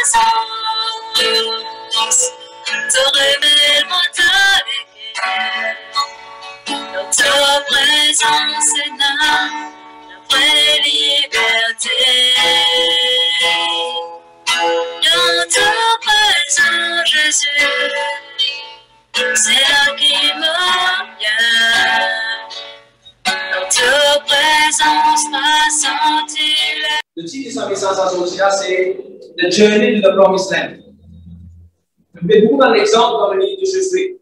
présence te révèle mon déguerre. Dans ta présence, Seigneur, la vraie liberté. Dans ta présence, Jésus, c'est là qui me vient. Dans ta présence, ma santé. Le titre de sa message aujourd'hui, c'est The Journey to the Promised Land. Nous verrons beaucoup dans l'exemple dans le livre de Josué.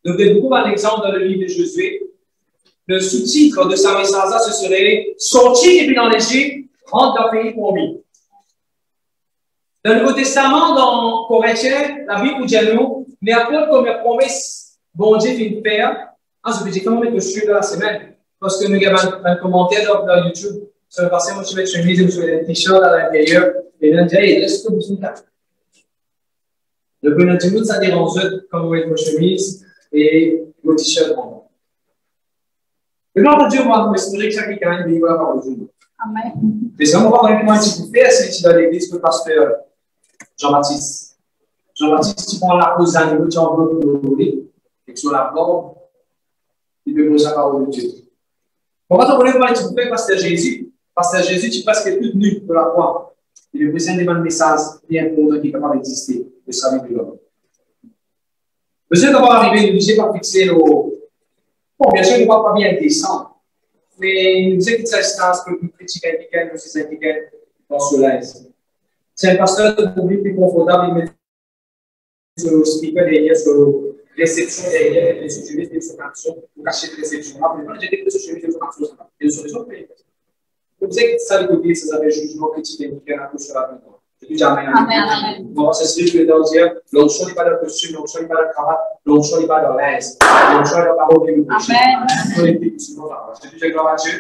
Nous verrons beaucoup dans l'exemple dans le livre de Josué. Le sous-titre de sa message, ce serait Sortir depuis dans l'Égypte, rentre dans le pays promis. Dans le Nouveau Testament, dans Corinthiens, la Bible dit nous, mais après comme la promesse, bon Dieu vient de faire, je vais dire comment mettre le sujet de la semaine, parce que nous avons un commentaire dans YouTube. Ça va passer, moi, je vais mettre chemise, je vais mettre un t-shirt à l'intérieur, et là, je dis, hey, laisse-toi vous soutenir. Le bon Dieu, ça dérange quand vous mettez vos chemises et vos t-shirts. Le nom de Dieu, moi, je m'espérer que chacun gagne, mais il va avoir le jour. Amen. Mais si on va voir comment tu peux faire, c'est ici dans l'église, le pasteur Jean-Baptiste. Jean-Baptiste, tu prends la cause d'animaux, tu en veux pour le voler, et sur la porte, il peut poser la parole de Dieu. On va te voir comment tu peux faire, pasteur Jésus. Pasteur Jésus, tu passes que tout nu pour la croix. Il est présent devant le message bien important qui est capable d'exister, le salut de l'homme. Besoin d'avoir arrivé, nous n'obligez pas fixer nos. Bon, bien sûr, nous ne va pas bien descendre. Mais nous disons que cette instance que nous critiquons indiquent, nous aussi indiquons dans cela. C'est un pasteur de public plus confortable, il met sur le speaker derrière, sur la réception derrière, les sous-chemistes, les sous-cantions, pour cacher les réceptions. Après, j'ai des sous-chemistes, les sous-cantions, et les solutions, vous savez que ça, l'église, ça avait jugement critique indiqué un peu sur la vie. Je dis jamais. Amen. Bon, c'est ce que je veux dire. L'onction n'est pas dans le costume, l'onction n'est pas dans la cravate, l'onction n'est pas dans l'aise. L'onction est dans la parole de Dieu. Amen. Je dis, j'ai gloire à Dieu.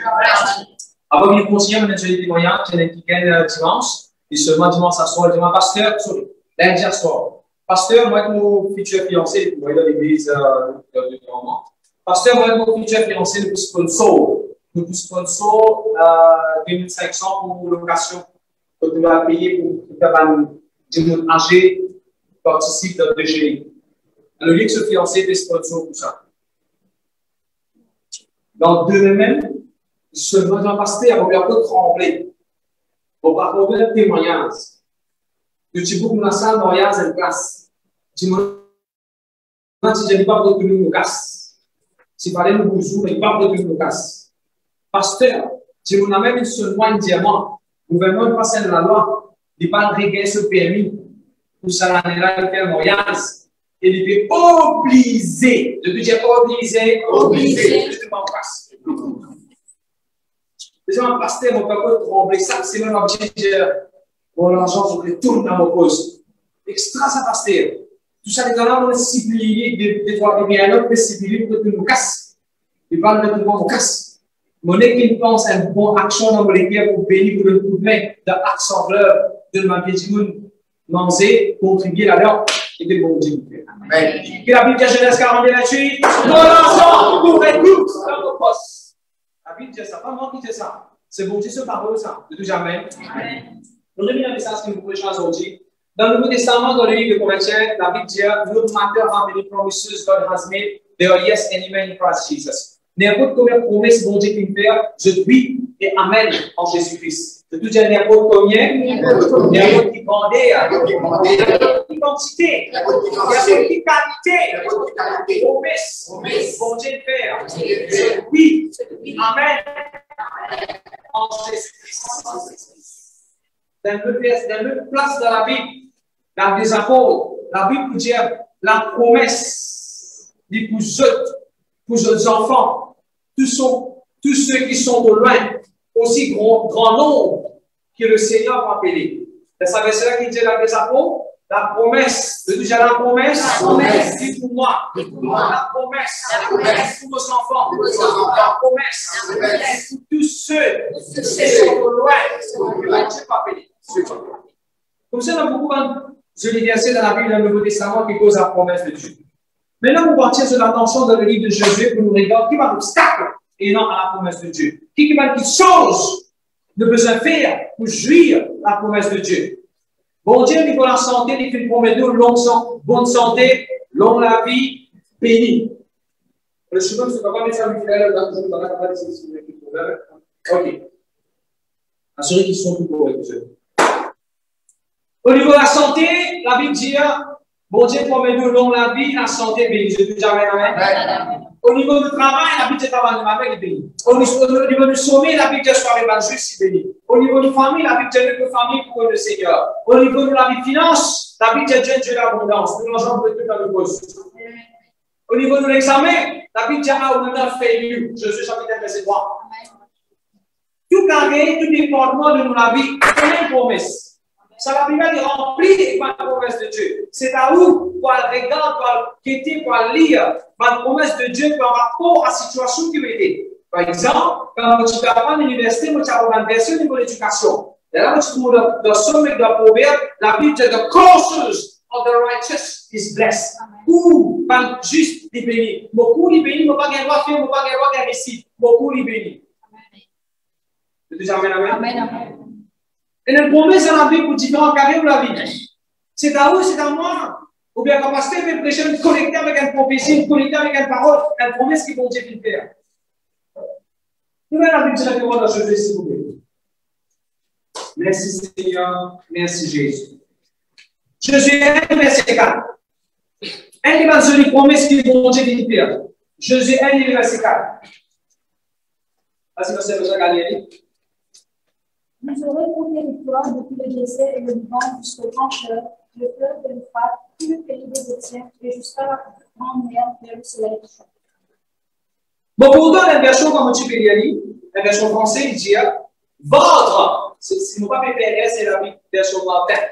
Avant de continuer, je vais témoigner, j'ai un week-end dimanche, et seulement dimanche à soir, dimanche, pasteur, lundi à soir. Pasteur, moi, avec mon futur fiancé, vous voyez dans l'église de moment. Pasteur, moi, avec mon futur fiancé, le sponsor. Nous sponsor 2500 pour location. Donc, nous allons payer pour faire des gens âgés participent dans le DGI. Le lieu que ce fiancé est sponsor pour ça. Donc, de même, seulement dans le pasteur, on va un peu trembler. On va avoir un témoignage. Le type où nous avons ça, dans une classe. Si je n'ai pas retenu nos casses, si fallait nous bousous, mais pas retenu nos casses. Pasteur, si vous n'avez même une seule mois, un diamant, le gouvernement passe la loi, il n'est pas régler ce permis pour ça l'année-là, il fait un mariage. Et il est obligé, je peux dire obligé, je ne m'en passe. Les gens, pasteur, mon papa, trembler, ça, c'est même obligé, bon, l'argent, je retourne dans mon poste. Extra, ça, pasteur. Tout ça, les gens, on est ciblés, des fois, il y a un autre ciblé pour que nous casse. Il va le mettre devant nous casse. Monnaie qui pense à une bonne action dans l'équipe pour bénir pour le coup de main de l'assembleur de ma vie du monde, manger, contribuer là-dedans, et de bon Dieu. Amen. Que la Bible de Genèse 48, nos enfants pour tous dans nos postes. La Bible dit ça, pas moi qui dis ça. C'est bon Dieu, ce parole, ça, de tout jamais. Amen. Nous revenons à un message qui nous prêche aujourd'hui. Dans le Nouveau Testament, dans le livre de Corinthiens, la Bible dit, no matter how many promises God has made, there are yes and amen in Christ Jesus. N'importe combien de promesses bon Dieu qui me fait, je oui et amen en Jésus-Christ. Je dis n'importe combien, n'importe qui bandait, n'importe qui quantité, n'importe qui qualité, promesses, bon Dieu me fait, je oui, amen en Jésus-Christ. Dans le place de la Bible, dans les apôtres, la Bible dit la promesse dit pour les enfants, tous ceux qui sont au loin, aussi grand nombre que le Seigneur va appeler. Vous savez cela qui dit dans les apôtres? La promesse, je dis la promesse, dit pour moi, la promesse, pour vos enfants, la promesse, pour tous ceux qui sont au loin, que Dieu va appeler. Comme ça, on a beaucoup de versets dans la Bible, dans le Nouveau Testament, qui causent la promesse de Dieu. Maintenant, on va tirer l'attention dans le livre de Josué pour nous regarder qui va l'obstacle et non à la promesse de Dieu. Qui va quelque chose de besoin faire pour jouir la promesse de Dieu. Bon Dieu, il faut la santé, il fait promettre bonne santé, longue la vie, béni. Le chemin, c'est pas mettre ça avec ok. Assurez qu'ils sont tout corrects. Au niveau de la santé, la Bible dit, bon Dieu promet nous longue la vie, la santé bénie. Je dis jamais amen. Au niveau du travail, la Bible dit travail avec béni. Au niveau du sommeil, la Bible dit soirée pas juste béni. Au niveau de la famille, la Bible dit que famille pour le Seigneur. Au niveau de la vie finance, la Bible dit Dieu l'abondance. Nous l'enjambons tout dans le poste. Au niveau de l'examen, la Bible dit I will not fail you. Jésus chapitre verset 3. Tout carré, tout département de la vie, c'est une promesse. Ça va primaire est rempli par la promesse de Dieu. C'est à où, pour regarder, pour quitter, pour lire la promesse de Dieu par rapport à la situation qui était. Par exemple, quand tu vas à l'université, tu as une version au niveau de l'éducation. Et là, tu trouves dans le sommet de la proverbe, la Bible dit the courses of the righteous is blessed. Ou, par juste les bénis. Beaucoup les bénis, ne pas gagner droit faire, ne pas gagner droit réussir. Beaucoup les bénis. Tu amen, amen. Amen. Et la promesse dans la Bible pour différents carrés de la vie. C'est à vous, c'est à moi. Ou bien capacité de prêcher, de connecter avec une prophétie, de connecter avec une parole, une promesse qui vont Dieu faire. Nous allons la Bible dire dans Jésus, s'il vous plaît. Merci Seigneur, merci Jésus. Jésus 1, verset 4. Un des mentions des promesses qui vont Dieu faire. Jésus 1, verset 4. Vas-y, monsieur, vous regardez. Vous aurez pour territoire depuis le désert et le Liban jusqu'au grand fleuve, le fleuve de l'Euphrate, tout le pays des Étiens et jusqu'à la grande mer vers le soleil. Bon, pourtant, la version comme tu peux lire, la version française, il dit votre, si nous pas PPRS, c'est la version Martin.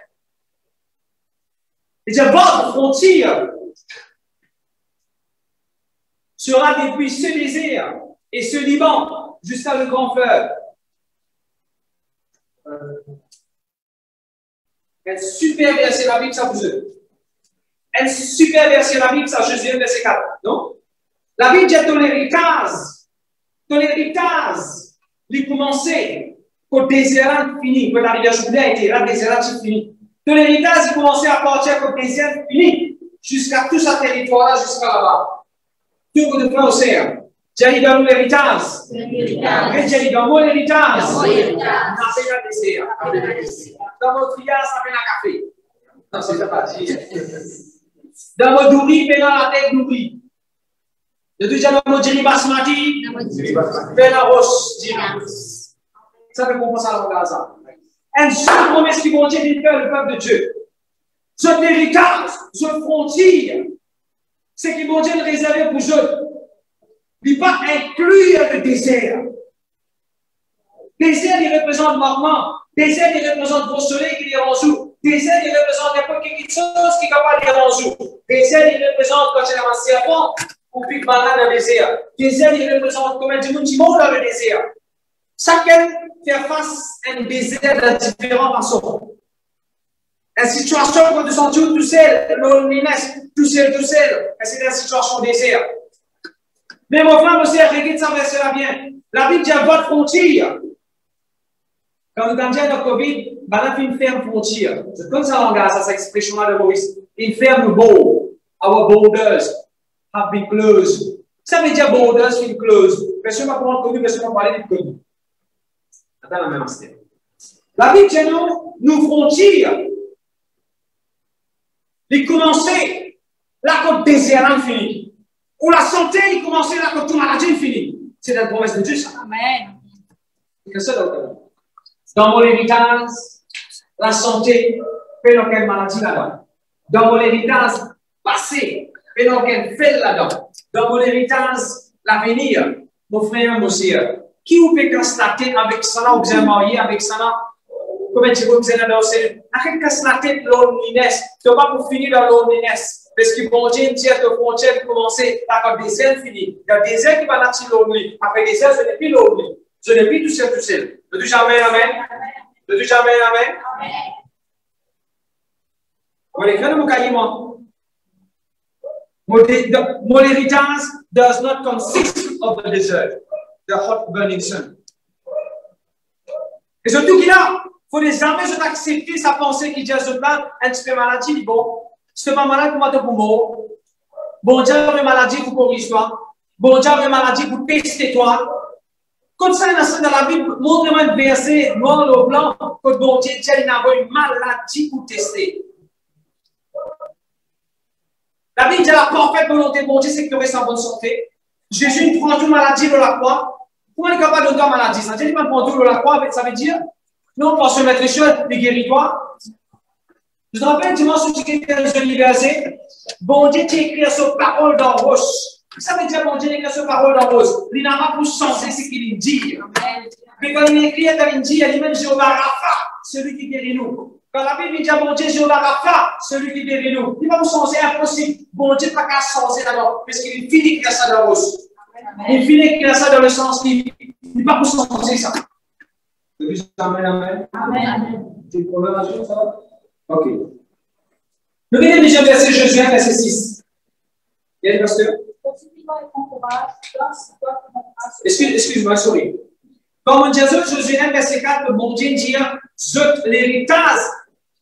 Il dit votre frontière sera depuis ce désert et ce Liban jusqu'à le grand fleuve. Un super verset la Bible, ça vous aide. Un super verset la Bible, ça Jésus 1, verset 4. Non? La Bible dit ton héritage, il commençait au désert fini, quand la rivière Jourdain était là, le désert fini. Ton héritage, il commençait à partir au désert fini, jusqu'à tout ce territoire-là, jusqu'à là-bas. Tout le monde océan. J'ai dans l'héritage. J'ai dans mon héritage. Dans le désert. Dans mon triage, ça fait un café. Non, c'est pas dit. Dans mon douri, dans la tête douri. De tout dans mon diri basmati, dans la roche diri. Ça fait comprendre ça dans Gaza. Un seul promesse qui vont dire le peuple de Dieu. Ce héritage, ce frontière, c'est qu'ils vont dire réservé pour eux. Il ne va pas inclure le désert. Le désert, il représente Normand. Le désert, il représente vos soleils qui dérange. Le désert, il représente n'importe quelle chose qui est capable de déranger. Le désert, il représente quand j'ai un serpent ou pique banane dans le désert. Le désert, il représente combien de monde qui monte dans le désert. Chacun fait face à un désert de différentes façons. Une situation où tu te sens tout seul, loneliness, tout seul, c'est une situation désert. Mais mon frère, monsieur, regarde ça, verset-là bien. La Bible dit à votre frontière. Quand nous avons dit dans le Covid, on a fait une ferme frontière. C'est comme ça en langage, ça, cette expression-là de Maurice. Une ferme bowl. Our borders have been closed. Ça veut dire borders been closed. Personne ne va prendre connu, personne ne va parler de connu. Attends la même aspect. La Bible dit nous frontières. Il commençait la côte désert finie. Ou la santé, il commençait là quand toute maladie est finie. C'est la promesse de Dieu, ça. Amen. Qu'est-ce que c'est d'autre? Dans mon héritage, la santé, fait aucune maladie là-dedans. Dans mon héritage, passé, fait aucun fait là-dedans. Dans mon héritage, l'avenir, mon frère, mon sœur. Qui vous peut constater avec ça, ou vous êtes marié avec ça, comment tu vous êtes dans ce. Arrête de constater loneliness. Tu ne vas pas pour finir dans loneliness. Parce que bon Dieu dit à ta frontière de commencer par le désert fini. Il y a des désert qui va naître lonely. Après le désert, ce n'est plus lonely. Ce n'est plus tout seul, tout seul. Ne dis jamais amen. Ne dis jamais amen. On va les faire de mon caïman. Mon héritage does not consist of the desert, the hot burning sun. Et surtout qu'il a, faut les jamais accepter sa pensée qui dit à ce plan, un petit peu maladie, il dit bon, si tu n'es pas malade, comment tu peux mourir? Bon Dieu a une maladie pour corriger toi. Bon Dieu a une maladie pour tester toi. Comme ça, dans la Bible, montre-moi un verset noir ou blanc que bon Dieu il n'a pas une maladie pour tester. La Bible dit la parfaite volonté de bon Dieu, c'est que tu restes en bonne santé. Jésus prend toute maladie de la croix. Comment il est capable de donner maladie? Ça veut dire qu'il prend tout de la croix, ça veut dire non, pour se mettre les choses, les guéris-toi. Je te rappelle dimanche où tu étais dans l'université, bon Dieu t'a écrit sur parole dans roche. Ça veut dire bon Dieu écrit sur parole dans roche. Il n'a pas pour changer ce qu'il dit. Mais quand il écrit, il dit, il dit même Jéhovah Rapha, celui qui guérit nous. Quand la Bible dit bon Dieu Jéhovah Rapha, celui qui guérit nous. Il va vous changer, impossible. Bon Dieu n'a pas qu'à changer d'abord, parce qu'il finit d'écrire ça dans roche. Il finit d'écrire ça dans le sens qu'il ne va pas vous changer ça. Amen, amen. Amen. Tu as un problème à ça? Ok. Le deuxième verset, Josué, verset 6. Il y a des pasteurs? Excuse-moi, sorry. Comme Jésus, Josué, verset 4, bon Dieu dit, l'héritage,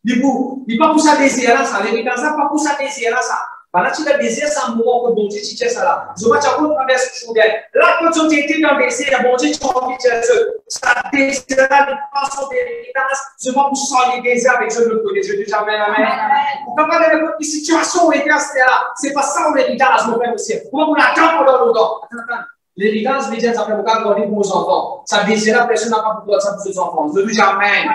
il n'est pas pour ça désir là, ça. L'héritage, pas pour ça désir là, ça. Pendant que tu as désir, ça mourra que bon Dieu, tu tiens ça là. Je vois que tu as traversé le chemin. Là, quand tu étais dans le désir, bon Dieu, tu as envie de dire, ça désir là, une façon d'héritage, c'est pas pour ça les désirs avec Dieu de l'autre côté. Je dis jamais, amen. Quand on parle de la situation où était là, c'est pas ça où l'héritage nous fait aussi. Comment on attend pendant longtemps? Attends. L'héritage veut dire ça fait beaucoup garder pour vos enfants. Ça désire, la personne n'a pas pour ça pour ses enfants. Je dis jamais.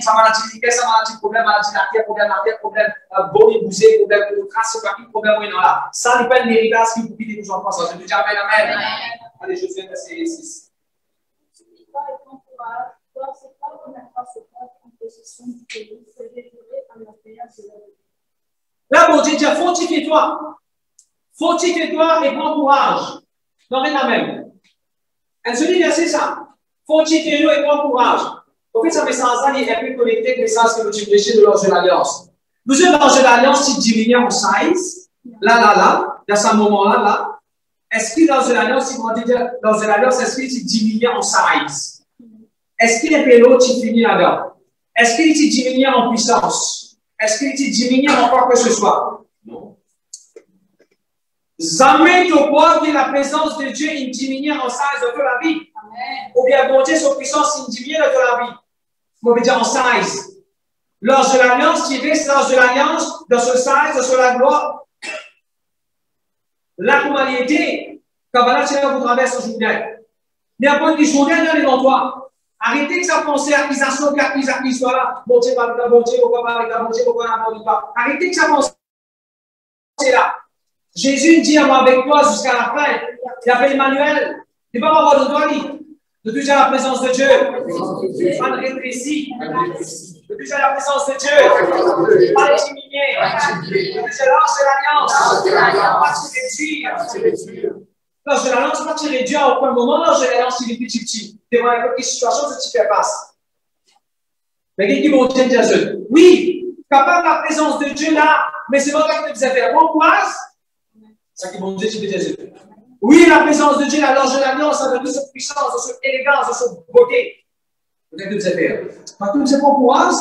Ça maladie, ça maladie, problème, maladie d'artère, problème, bon épousé, problème de trace, problème, oui, non, là. Ça n'est pas un héritage qui vous pique vos enfants. Je dis jamais, amen. Allez, je viens verset 6. Là, bon Dieu dit, fortifie-toi. Fortifie-toi et prends courage. Non, mais la même. Elle se dit, c'est ça. Fortifie-nous et prends courage. En fait, ce message-là est un peu connecté avec le message que tu prêchais de l'Ange de l'Alliance. Vous savez, l'Ange de l'Alliance, il diminue en size. Là, dans ce moment-là, est-ce que l'Ange de l'Alliance, si vous dit l'Ange de l'Alliance, est-ce qu'il diminue en size? Est-ce qu'il est pélo qui finit là-dedans? Est-ce qu'il diminue en puissance? Est-ce qu'il diminue en quoi que ce soit? Non. Jamais tu crois que la présence de Dieu diminue en size de la vie. Amen. Ou bien bon Dieu, sa puissance diminue de la vie. On veut dire en size. L'ange de l'Alliance, tu vis l'ange de l'Alliance, dans ce size, dans la gloire. Là, comment il était, quand là, tu vous traverses aujourd'hui. Mais après, du journée, il y a devant toi. Arrêtez que ça pense à accusation, soit là. Bon Dieu, pas avec bon Dieu, pourquoi pas avec bon Dieu, pourquoi pas. Arrêtez que ça pense là. Jésus dit à moi avec toi jusqu'à la fin. Il appelle Emmanuel. Il ne va pas avoir de toi, de toucher la présence de Dieu. Pas de rétrécir. De toucher la présence de Dieu. Pas d'intimider. De toucher l'ange de l'Alliance. Pas de réduire. L'ange de l'Alliance, pas de réduire à aucun moment. L'ange de l'Alliance, il est petit. Devant n'importe quelle situation que tu fais face. Mais quelqu'un qui va dire Jésus. Oui, capable de la présence de Dieu là, mais c'est pas ça que tu faisais faire. Bon courage. C'est ça qui bon Dieu, tu peux Jésus. Oui, la présence de Dieu, la l'ange de l'Alliance, avec de cette puissance, de cette élégance, de cette beauté. Peut-être que tu sais faire. Par contre, c'est pas courage.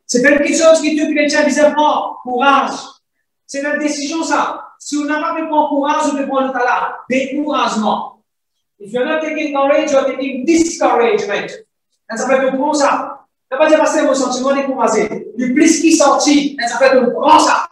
C'est quelque chose qui te chrétien disait prends courage. C'est notre décision, ça. Si on n'a pas fait prendre courage, on peut prendre le talent. Découragement. If you're not taking courage, you're taking discouragement. Et ça fait que prendre ça. Ça ne veut pas dire passer vos sentiments découragés. Le plus qui sortit, ça fait que prends ça.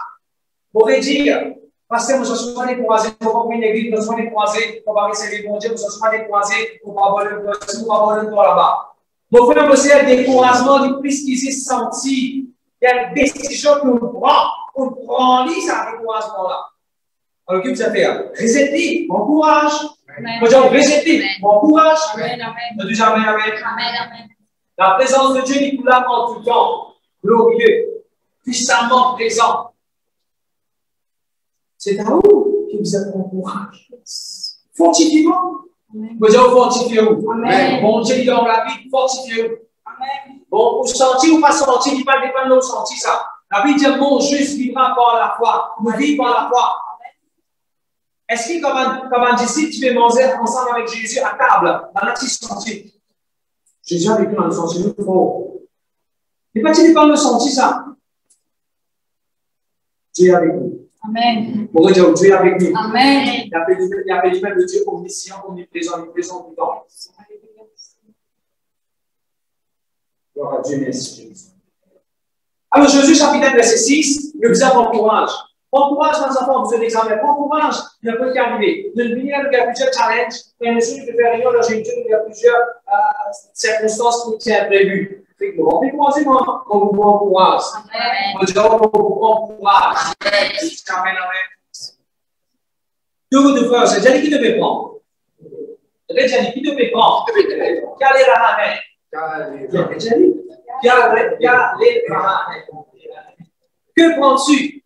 On pourrait dire. Parce que nous ne sommes pas découragés, nous ne sommes pas une église, nous sommes découragés, on va recevoir bon Dieu, nous ne sommes pas découragés, on va avoir le corps là-bas. Mon frère, aussi, il y a un découragement, du plus qu'il s'est senti, il y a une décision qu'on prend, on prend ça, découragement-là. Alors, qu'est-ce que ça fait? Reset-lui, bon courage. On dire reset-lui, bon courage. Ne dis jamais amen. La présence de Dieu est là en tout temps, glorieux, puissamment présent. C'est à vous que vous avez bon courage. Fortifiez-vous. Vous avez fortifiez-vous. Bon Dieu dans la vie, fortifiez-vous. Bon, vous sentez ou pas sentir, il ne pas dépendre de nos sentis, ça. La vie dit mon juste vivra par la foi. Nous vivons par la foi. Est-ce que, comme un disciple, tu veux manger ensemble avec Jésus à table, dans la petite sentie? Jésus a vécu dans le sentiment fort. Et pas tu pas le senti ça. Dieu est avec nous. Amen. Pour dire Dieu est avec nous. Amen. Il appelle même le Dieu omniscient, omniprésent, omniprésent tout le temps. Gloire à Dieu, merci Jésus. Alors, Jésus, chapitre 1, verset 6, le disait bon courage. Bon courage dans un fond, vous avez l'examen. Bon courage, il y a un peu qui arrive. De venir, il y a plusieurs challenges. Et monsieur, il peut faire rien, là, j'ai dit, il y a plusieurs circonstances qui sont imprévues. On peut commencer par bon courage. On dit, bon courage. Amen, amen. Tout de faire, c'est déjà qui devait prendre. C'est déjà qui devait prendre. Quelle est la main? Que prends-tu?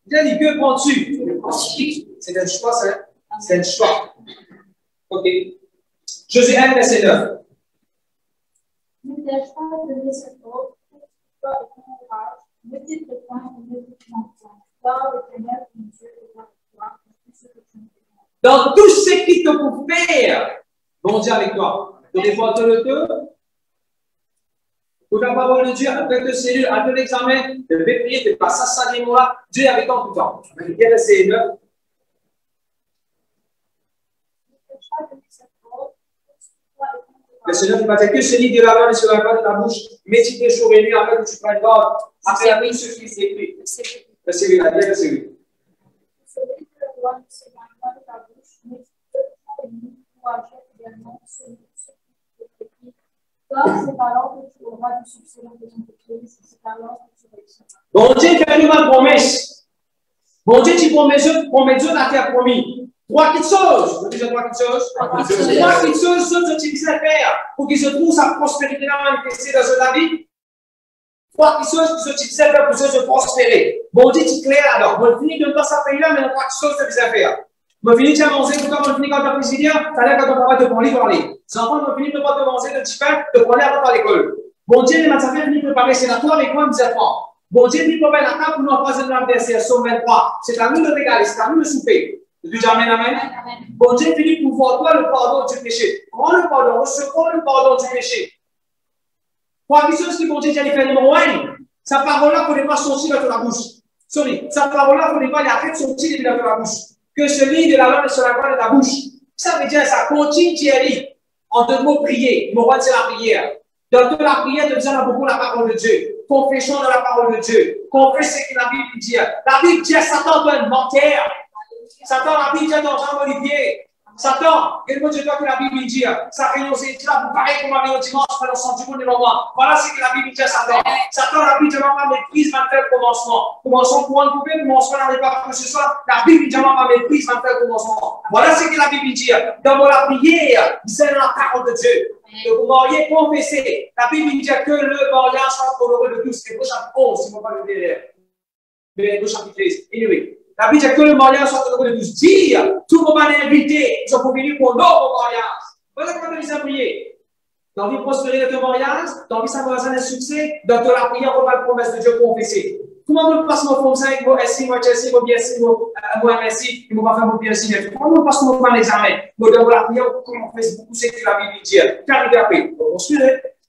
Il a dit, que prends-tu? C'est un choix, ça. C'est un choix. Ok. Josué 1, verset 9. Ne t'ai pas donné cette ordre, toi et ton courage, ne t'y prête point et ne t'y prends point. Car l'Éternel, ton Dieu, est avec toi, dans tout ce qui te peut faire, bon Dieu avec toi. Tu défends le deux. Pour la parole de Dieu, après que c'est après l'examen, de prier, de passer ça des mois, Dieu est avec toi tout le temps. Quel est ce 9? Le Seigneur ne va dire que celui de la main et sur la main de ta bouche, médite jour et nuit afin que tu prennes garde. Après tout ce qui est écrit. C'est lui, la Bible, c'est lui. Bon Dieu fait une promesse. Bon Dieu, tu promets Dieu la terre promis. Trois petites choses. Vous dites trois petites choses? Trois petites choses que tu disais faire pour qu'il se trouve sa prospérité manifestée dans ta vie. Trois petites choses que tu disais faire pour se prospérer. Bon Dieu, tu clair alors. On finit de ne pas s'appeler là, mais trois petites choses que tu disais faire. On finit de manger, quand on finit quand tu as président, ça a l'air quand on va te parler. Les enfants ont fini de ne pas te manger, de petit pain, de prendre avant à l'école. Bon Dieu, les matin, venu préparer sénateur avec moi, mes enfants. Bon Dieu, il prépare la table pour nous en passer dans l'adversaire, Somme 23. C'est à nous de régaler, c'est à nous de souper. Tu dis amen, amen. Bon Dieu, finit pour voir toi le pardon du péché. Prends le pardon, recevons le pardon du péché. Trois choses qui vont dire, j'ai fait numéro 1. Sa parole-là ne peut pas sortir de la bouche. Sorry, sa parole-là ne peut pas arrêter de sortir de la bouche. Que celui de la langue sur la voix de ta bouche. Ça veut dire ça continue, Thierry. En deux mots, prier. Il m'aura dit la prière. Dans toute la prière, de dire beaucoup la parole de Dieu. Confession de la parole de Dieu. Confesse ce que la Bible dit. La Bible dit, Satan doit être menteur. Satan, la Bible dit dans Jean-Olivier. Satan, quelque chose que la Bible dit. Ça réunion, c'est là pour pareil comme on dimanche, pendant le sentiment de moment. Voilà ce que la Bible dit à Satan. Satan, la Bible dit, maman méprise maintenant le commencement. Commençons pour un coupé, commençons n'arrive pas que ce soit. La Bible dit, maman méprise maintenant le commencement. Voilà ce que la Bible dit. Dans la prière, c'est la parole de Dieu. Le marié confessé. La Bible dit que le mariage soit honoré de tous. C'est au chapitre 11, si on va le dire. Mais au chapitre 13. Anyway. La Bible dit que le mariage soit honoré de tous. Dire, tout le monde est invité. Ils sont venus pour notre mariage. Voilà comment nous avons prié. Dans vie prospérer de ton mariage, dans vie savoir un succès, dans la prière, on va la promesse de Dieu confessée. Comment nous passons mon ça avec vos SI, moi Chelsea, moi BSC, moi MSI, et moi pas faire mon BSC. Comment nous passons mon l'examen? Nous devons la prière, comment on fait beaucoup, c'est que la Bible dit. Car il a fait. On suit,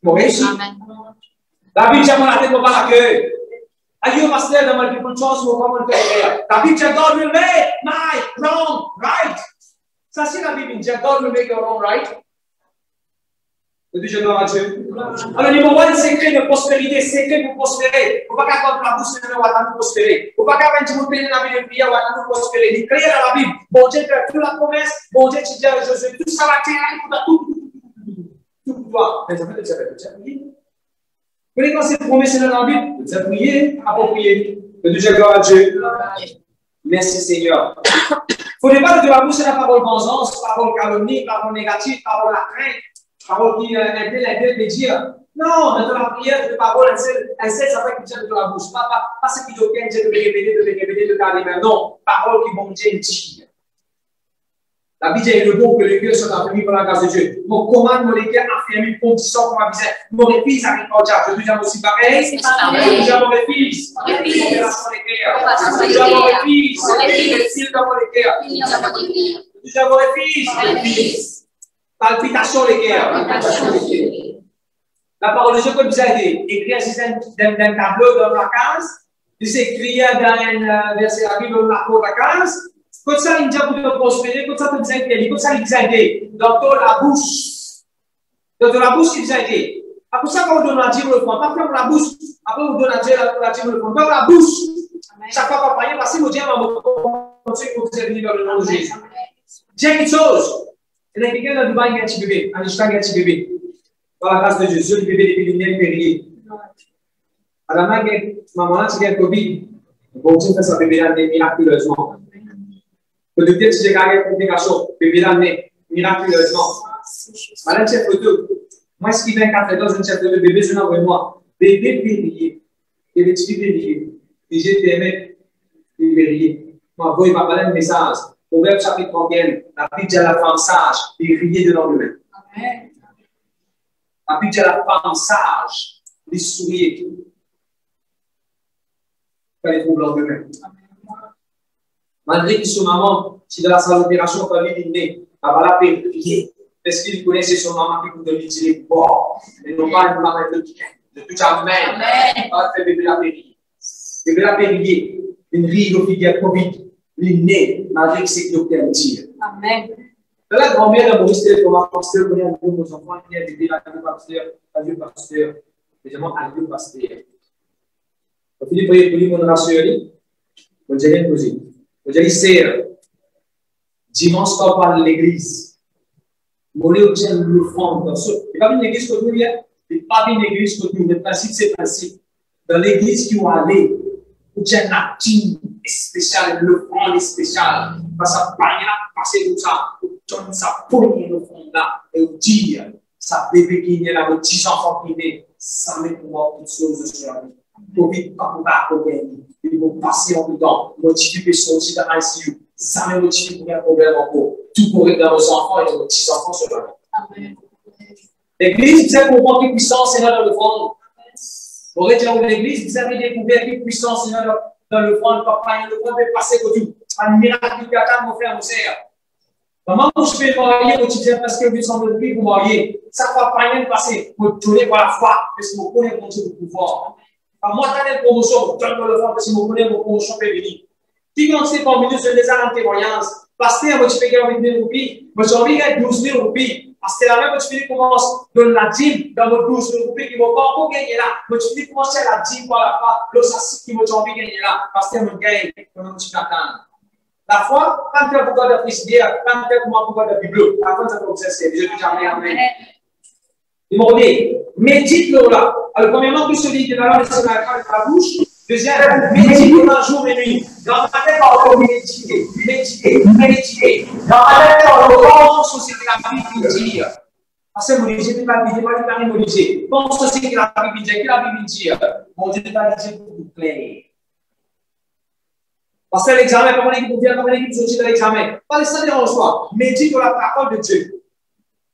on réussit. La Bible dit, on a fait pour pas l'accueil. Aïe, pasteur, dans ma vie, bonne chance, on va le faire. La Bible dit, God will make my wrong right. Ça, c'est la Bible dit, God will make your wrong right. Je dois Dieu. Alors, numéro 1, secret de prospérité, secret pour prospérer. Il ne faut pas qu'à la bouche de nous prospérer. Il ne faut pas qu'à nous payer la vie de prière, nous prospérer. Il est clair dans la Bible. Bon Dieu fait toute la promesse. Bon Dieu, tu dis à Josué, tout ça va tenir, il faut tout pour toi. Mais ça fait déjà prier. Vous voyez quand c'est promesse dans la Bible, vous avez prié, approprié. Que Dieu gloire à Dieu. Merci Seigneur. Il ne faut pas de la bouche de la parole vengeance, parole calomnie, parole négative, parole la crainte. Parole qui est de dire, non, dans la prière, de parole, elle sait ça fait que Dieu de la bouche. Pas ce qui doit Dieu de répéter, de garder, mais non, parole qui vont Dieu dire. La Bible dit, le bon que les cœurs sont affermis par la grâce de Dieu. Mon commande, mon cœurs affermis, une condition pour ma vie. Mon fils arrive au diable. Je dis à mon aussi pareil. Je dis à mon fils. Opération des cœurs. Je dis à mon fils. Fil dans mon cœur. Je dis à mon fils. Palpitation les cœurs. La parole de Dieu, comme vous avez écrit un système d'un tableau dans la case, il s'écrit dans un verset à dans la case. Comme ça, il dit pour prospérer, comme ça, tu disais qu'il comme ça, il disait dans la bouche. Dans la bouche, il disait. Après ça, quand on donne la dîme, le fond, pas comme la bouche. Après, on donne la dîme, le fond. Dans la bouche. Chaque fois qu'on parle, parce que vous dites, on va continuer pour vous aider dans le nom de Jésus. J'ai une chose. Il y a quelqu'un dans Dubaï qui a un petit bébé. Un Ishka qui a un petit bébé. Par la grâce de Dieu, le bébé depuis l'année périer. À la main, maman, tu viens de Covid. Bon, tu fais ça, bébé l'année miraculeusement. Le docteur, tu as une complication, bébé l'année miraculeusement. Madame, chef photo. Moi, ce qui vient 4 ans, je ne sais pas, bébé, je n'envoie moi. Bébé périer. Et le petit périer. Et j'ai aimé périer. Moi, vous, il m'a parlé un message. Proverbe chapitre 31, la Bible dit à la femme sage, et riez de l'endemain. Amen. La Bible dit à la femme sage, les sourire. Quand elle trouve l'endemain. Malgré que son maman, si dans la salle d'opération, quand il est né, elle va la prier. Parce qu'il connaissait son maman qui pouvait lui dire, bon, et non pas une maman de tout jamais. Pas de bébé la périer. Bébé la périer, une ride au figuier Covid. L'inné, malgré que c'est docteur tire. Amen. Dans la grand-mère de Maurice, elle commence à pasteur, on a nos enfants, qui a aidé la vie pasteur, évidemment, à Dieu pasteur. On finit par y mon rassuré, on dirait une musique. On dirait, c'est dimanche, on parle de l'église. On est aussi le fond. Il n'y a pas une église que nous, il n'y a pas une église que nous, le principe, c'est le principe. Dans l'église qui est allée, où il y a une team spécial, le fond est spécial. Parce que ça pas passer comme ça, on ça pour le fond là, et on dit, ça bébé qui est là, vos petits enfants qui est, ça met pour moi toutes choses sur la vie. Pour vite, pas pour pas gagner. Ils vont passer en tout temps, motiver sortir dans l'ICU, ça met motiver pour un problème encore. Tout pour aider nos enfants et nos petits enfants sur la vie. L'église, vous avez compris puissance, c'est là dans le fond. Vous aurez dit à l'église, vous avez découvert quelle puissance, c'est là dans le fond, le papa, le fond, mais passer au tout. Un miracle qui attend, mon frère, mon sœur. Maman, je peux marier, vous dites, parce que vous semblez plus vous marier. Ça ne va pas rien passer. Vous tournez par la foi, parce que vous connaissez mon Dieu de pouvoir. Moi, quand une promotion, vous tournez le fond, parce que vous connaissez mon promotion féminine. Si vous avez parmi nous, je les ai en témoignage. Parce que moi, je peux gagner 20 000 roupies. Moi, j'ai envie de gagner 12 000 roupies. Parce que la même, tu commences dans la dîme, dans votre 12 000 roupies, qui ne vont pas encore gagner là. Mais tu commences à la dîme par la foi, l'ossassi qui m'a envie de gagner là. Parce que je gagne, comme tu t'attends. La foi, quand tu as beaucoup de prière, quand tu as beaucoup de Bible, la foi, ça peut exister. Je dis jamais amen. Ils m'ont dit, médite-le là. Alors, premièrement, tout celui qui est dans la bouche. Deuxième, médite un jour et nuit. Dans ma tête, on va méditer. Dans ma tête, on va penser ce que la Bible dit. Parce que mon Dieu, je ne vais pas dire, mon Dieu. Pense ce que la Bible dit, que la Bible dit. Mon Dieu, va dire pour vous plaire. Parce que l'examen, comment l'équipe vous vient, comment l'équipe vous sortit de l'examen. Pas laisser ça dérange toi. Médite sur la parole de Dieu.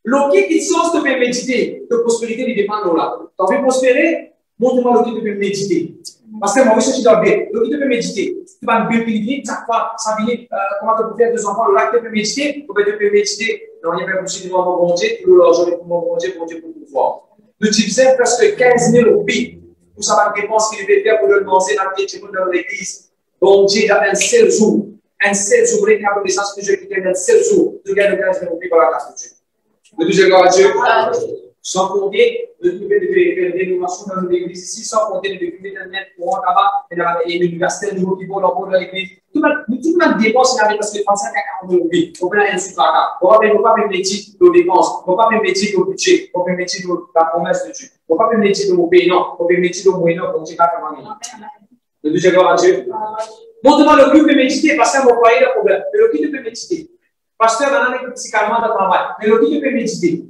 L'objet qui sort de méditer, de prospérité, il dépend de là. Tu as envie de prospérer, montre-moi l'objet de méditer. Parce que moi, je suis dans le bien. L'objet de méditer. Tu vas me bien, chaque fois, ça vient, comment tu peux faire 2 enfants, le lac, tu peux méditer, tu peux méditer. Non, il n'y a pas de mon bon Dieu, tout l'argent pour mon Dieu, pour pouvoir. Le type c'est presque 15 000 roupies pour savoir les dépenses qu'il devait faire pour le demander à dans l'église. Bon Dieu, il a un seul jour, vous voulez qu'à connaissance que je quitte un seul jour, de gagner 15 000 roupies par la grâce de Dieu. Le deuxième gloire à Dieu, sans compter de trouver des rénovations dans l'église ici, sans compter de trouver des net pour en là-bas, et l'université, nouveau qui vont dans l'église. Tout le monde dépense, il avait parce que 35 à 40 000 roupies. On peut rien sur la on ne va pas méditer nos dépenses, on ne va pas méditer nos budgets, on peut méditer la promesse de Dieu. On ne va pas méditer nos paiements, on peut méditer nos moyens, on ne sait pas comment gagner. Le deuxième gloire à Dieu. Montre-moi le qui peut méditer, parce que vous voyez le problème. Mais le qui peut méditer. Pasteur, maintenant, il est psychologiquement dans le travail. Mais le qui peut méditer.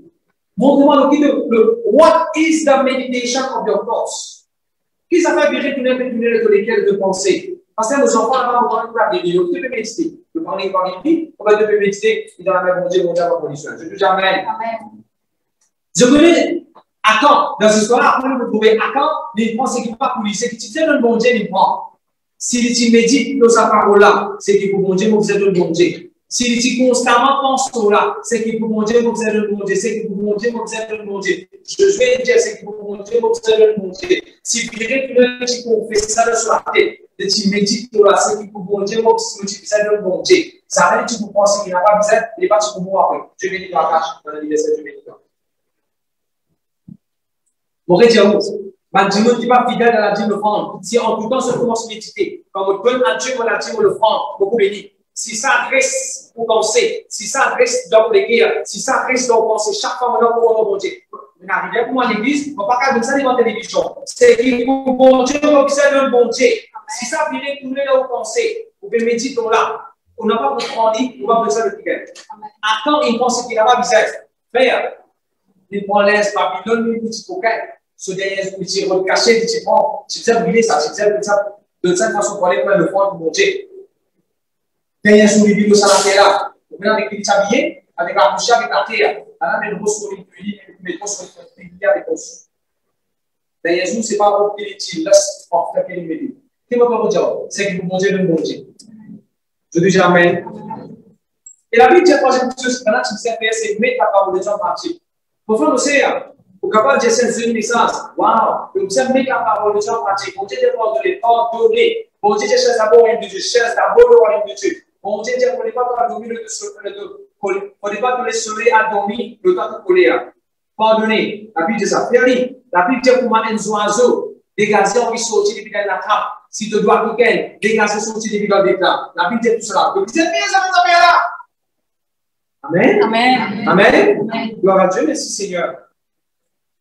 Montre-moi what is the meditation of your thoughts? Qui ça fait virer tout de lesquels de penser? Parce que nos enfants, là-bas, on va nous garder. Le qui peut méditer. Le parler par l'écrit, on va te méditer. Et dans la même Dieu, on va pas condition. Je dis jamais. Je connais. Attends, dans cette histoire-là, après, vous trouvez Attends, il prend ce qui n'est pas pour lui. C'est que tu sais, le bon Dieu, il prend. Si tu médites dans sa parole-là, c'est que pour bon Dieu, vous êtes le bon Dieu. Si tu constamment penses là, c'est qu'il faut mon Dieu, m'observe le bon Dieu, c'est qu'il faut mon Dieu, m'observe le bon Dieu. Je vais dire, c'est qu'il faut mon Dieu, m'observe le bon Dieu. Si tu fais ça sur la tête, et tu médites là, c'est qu'il faut mon Dieu, m'observe le bon Dieu. Ça veut dire que tu peux penser qu'il n'a pas besoin, il n'est pas sur moi après. Je vais dire la tâche dans l'anniversaire, je vais dire. Mon Dieu, ma Dieu qui n'est pas fidèle dans la dîme offrande. Si en tout temps, se commence à méditer, quand on donne à Dieu la dîme offrande, beaucoup béni. Si ça reste pour penser, si ça reste dans les guerres, si ça reste dans penser, chaque fois maintenant pour mon Dieu. On arrive pour moi à l'église, on ne va pas faire ça devant la télévision. C'est qu'il faut bon Dieu, observe le bon Dieu. Si ça vient tourner là où penser, vous pouvez méditer là. On n'a pas besoin de on va besoin de quelqu'un. Attends, il pense qu'il n'a pas besoin. Frère, il prend l'aise, Babylone, il dit coquin. Ce dernier, il dit caché, il dit prends, tu sais brûler ça, tu sais de cette façon pour aller prendre le fond de mon Dieu. Derrière sur les vidéos, ça la terre là. On met avec les habillés, avec la bouche, avec la terre. Là, on met le gros sur les pullis, mais le sur les pullis avec le sou. Derrière nous, ce n'est pas pour qu'il est laisse en faire qu'il est. Qu'est-ce que vous dire? C'est qu'il faut manger le bon Dieu. Je dis jamais. Et la Bible dit la troisième chose, maintenant, tu sais faire, c'est mettre la parole de Dieu en pratique. Pour faire le CA, pour capable de dire une naissance. Waouh! Donc, c'est mettre la parole de Dieu en pratique. Bon Dieu, dépend de l'effort donné. Bon Dieu, cherche d'abord le royaume de Dieu. Cherche d'abord le royaume de Dieu. Bon Dieu, il ne faut pas dormir le faut pas te laisser à dormir le temps de colère. Pardonnez. La Bible dit ça. La Bible dit pour moi, un oiseau, dégager, on va sortir depuis la trappe. Si tu dois quelqu'un, dégager, sortir depuis la trappe. La Bible dit tout cela. Donc, c'est bien ça, vous avez là. Amen. Amen. Amen. Gloire à Dieu, merci Seigneur.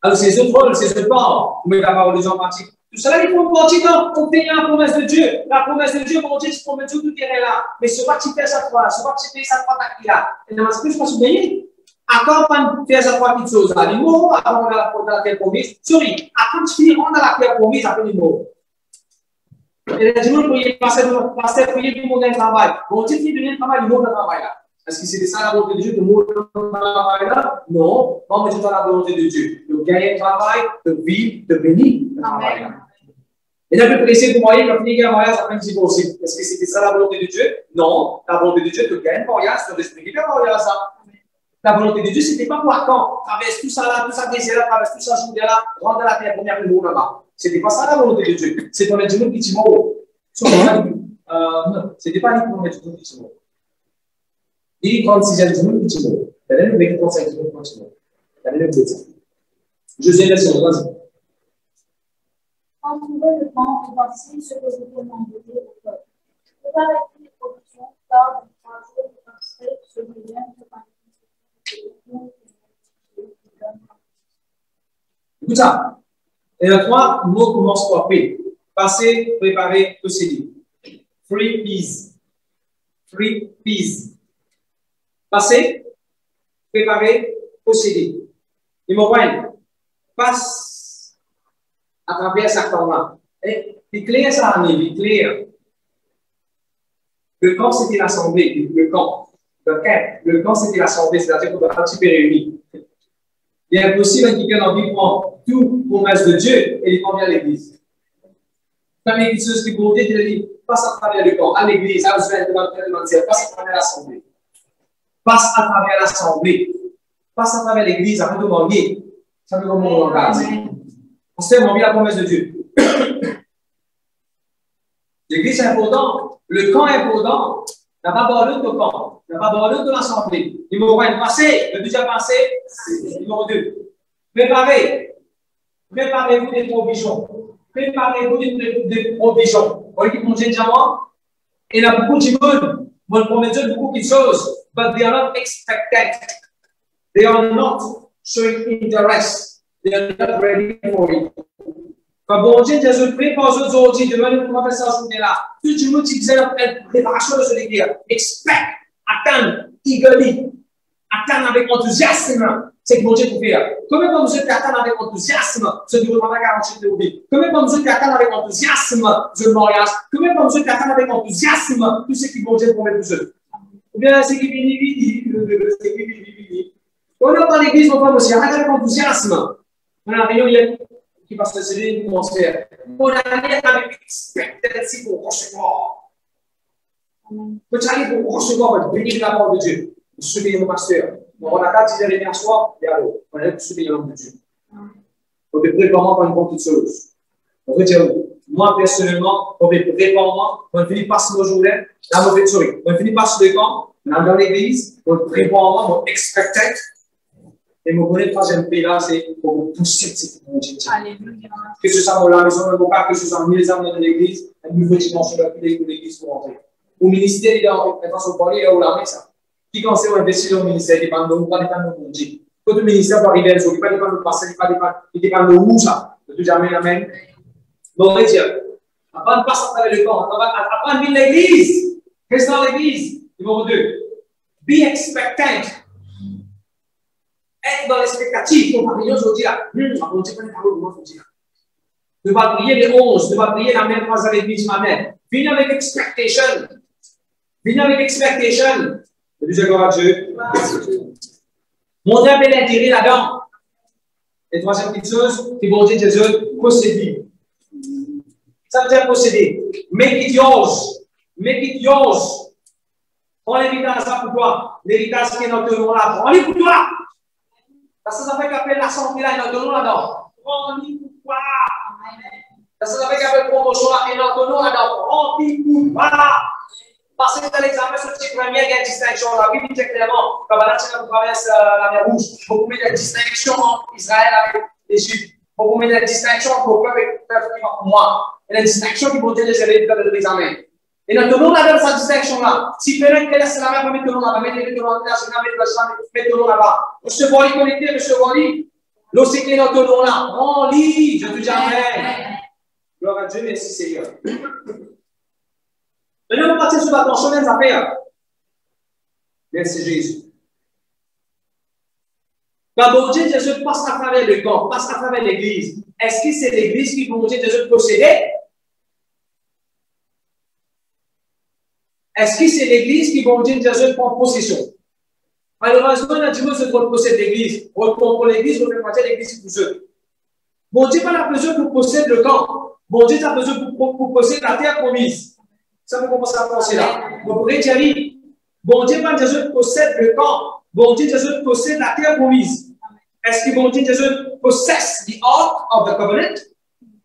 Alors, c'est ce rôle, c'est ce temps, vous mettez la parole de Dieu en pratique. Tout cela, il faut partir dans obtenir la promesse de Dieu. La promesse de Dieu, mon Dieu, tu promets tout est là. Mais ce que tu fais cette fois, ce que tu fais cette fois, tu là. Et dans ce que je pense bien, à quand on fait cette fois, quelque chose, à l'humour, à quand on a la terre promise, sorry, à quand tu finis, on a la terre promise, après l'humour. Et les gens qui passer prier pour mon travail. Bon Dieu, qui donne le travail, l'humour le travail là. Est-ce que c'était ça la volonté de Dieu, de mourir dans le travail là? Non, non, mais c'est dans la volonté de Dieu. De gagner le travail, de vivre, de bénir le travail là. Et d'un peu pressé, vous voyez, quand il y a un mariage, après, il dit aussi, est-ce que c'était ça la volonté de Dieu? Non, la volonté de Dieu, de gagner un mariage, c'est de respecter le mariage ça. La volonté de Dieu, c'était pas pour quand, traverse tout ça là, tout ça désir là, traverse tout ça journée là, rentre dans la terre, première numéro là-bas. C'était pas ça la volonté de Dieu. C'est pour mettre du monde qui dit mot. Non, c'était pas lui pour mettre du monde qui dit mot. Il 36e du monde qui dit mot. Il y a même 35 du monde qui dit mot. Il y a même de ça. Je sais, laisse-moi, vas-y. En trouvant le temps, voici ce que je demandais au peuple. Préparez les productions, car dans 3 jours, vous passerez ce moyen de Écoute ça. Et le 3, le mot commence par P. Passer, préparer, posséder. Free peas. Free peas. Passer, préparer, posséder. Numéro 1. Passe à travers sa forme. C'est clair ça, ami, c'est clair. Le camp, c'était l'assemblée. Le camp. Le camp, c'était l'assemblée, c'est-à-dire qu'on doit participer réunis. Il est impossible qu'il y ait quelqu'un qui prend tout promesse de Dieu et il convient à l'église. Quand l'église qui vous dit, il dit, passe à travers le camp, à l'église, à l'Israël, passe à travers l'assemblée. Passe à travers l'assemblée. Passe à travers l'église, après de demander. Ça veut dire comment on regarde. On sait comment bien la promesse de Dieu. L'église est importante. Le camp est important. N'a pas abandonné de camp. N'a pas abandonné de l'assemblée. Numéro 1, passé. Le deuxième passé. Numéro 2. Préparez. Préparez-vous des provisions. Préparez-vous des provisions. Vous voyez mon Dieu diamant? Il y a beaucoup de monde. Mon promet Dieu beaucoup de choses. But they are not expected. They are not showing interest. They are not ready for it. Quand bon Dieu Jésus prépare aujourd'hui, demain nous pouvons faire ça ce là. Tout le monde qui faisait la préparation de ce délire, expect, attendre, eagerly, attendre avec enthousiasme, c'est que bon Dieu peut faire. Combien de mesures qui attendent avec enthousiasme, ce que vous avez 48 de vie? Combien de mesures qui attendent avec enthousiasme, ce mariage? Combien de mesures qui attendent avec enthousiasme, tout ce qui bon Dieu promet pour eux? Ou bien c'est qui vini. On est dans l'église, on parle aussi, arrête avec enthousiasme. On a réunion qui va se céder une atmosphère. On a avec expectancy pour recevoir. Vous allez pour recevoir votre béni de la part de Dieu. Vous subissez mon pasteur. On a 4 10 derniers soirs, et alors, on a subi l'homme de Dieu. On peut préparer pour une petite chose. On veut dire, moi personnellement, on veut préparer moi, on finit par ce jour-là, la mauvaise souris. On finit par ce camp, on est dans l'église, on prépare moi, on expecte. Et mon premier troisième pays là, c'est pour vous pousser cette Alléluia. Que ce soit dans la maison de mon père, que ce soit dans les âmes de l'église, une nouvelle dimension de l'église pour entrer. Au ministère, il y a un son parler, là où la main, ça. Qui quand c'est investir dans le ministère, il dépend de nous, pas dépend de nous. Quand le ministère va arriver, il ne pas dépendre de passer, il dépend de où ça. De tout jamais, amen. Donc, on va dire, avant de passer à travers le temps, avant de venir l'église, reste dans l'église. Numéro 2, be expectant. Être dans l'expectative. On va prier aujourd'hui là. On ne sait pas les paroles de moi, aujourd'hui là. Ne pas prier les 11, ne pas prier la même phrase à l'église matin. Venez avec expectation. Venez avec expectation. Le deuxième gloire à Dieu. Montrez un peu l'intérêt là-dedans. Et troisième petite chose, qui vont dire Jésus, posséder. Ça veut dire posséder. Make it yours. Make it yours. Prends l'héritage ça pour toi. L'héritage qui est dans ton nom là. Prends-le pour toi. Parce que ça fait qu'appelle la santé là, il y a un nom là-dedans. Prends-le pour toi. Parce que ça fait qu'appelle promotion là, il y a un nom là-dedans. Prends-le pour toi. Parce que dans l'examen, sur le premier, il y a une distinction. La Bible dit clairement, comme là, tu traverses la mer Rouge, il faut mettre la distinction entre Israël avec l'Égypte. Il faut mettre la distinction entre le peuple et le peuple qui va pour moi. Et la distinction qui vont dire les élèves de l'examen. Et dans ton nom, là, dans cette distinction-là, si quelqu'un qui laisse la main pour mettre ton nom là-bas, mettre ton nom là-bas, mettre ton nom là-bas. Recevoir les connectés, recevoir les. L'eau, c'est clé dans ton nom là. Prends lit, je te dis amen. Gloire à Dieu, merci Seigneur. Maintenant, on va partir sur l'attention des affaires. Merci Jésus. Quand bon Dieu, Jésus passe à travers le corps, passe à travers l'église. Est-ce que c'est l'église qui, bon Dieu, Jésus possédait? Est-ce que c'est l'église qui, bon Dieu, Jésus prend possession? Malheureusement, on a dit que c'est trop possède l'église. Pour l'église, on fait partie de l'église tout seul. Bon Dieu n'a pas besoin pour posséder le camp. Bon Dieu a besoin pour posséder la terre promise. Ça vous commencez à penser là. Vous pourrez dire, bon Dieu, quand Jésus possède le camp, bon Dieu, Jésus possède la terre promise. Est-ce que bon Dieu, Jésus possède the ark of the covenant?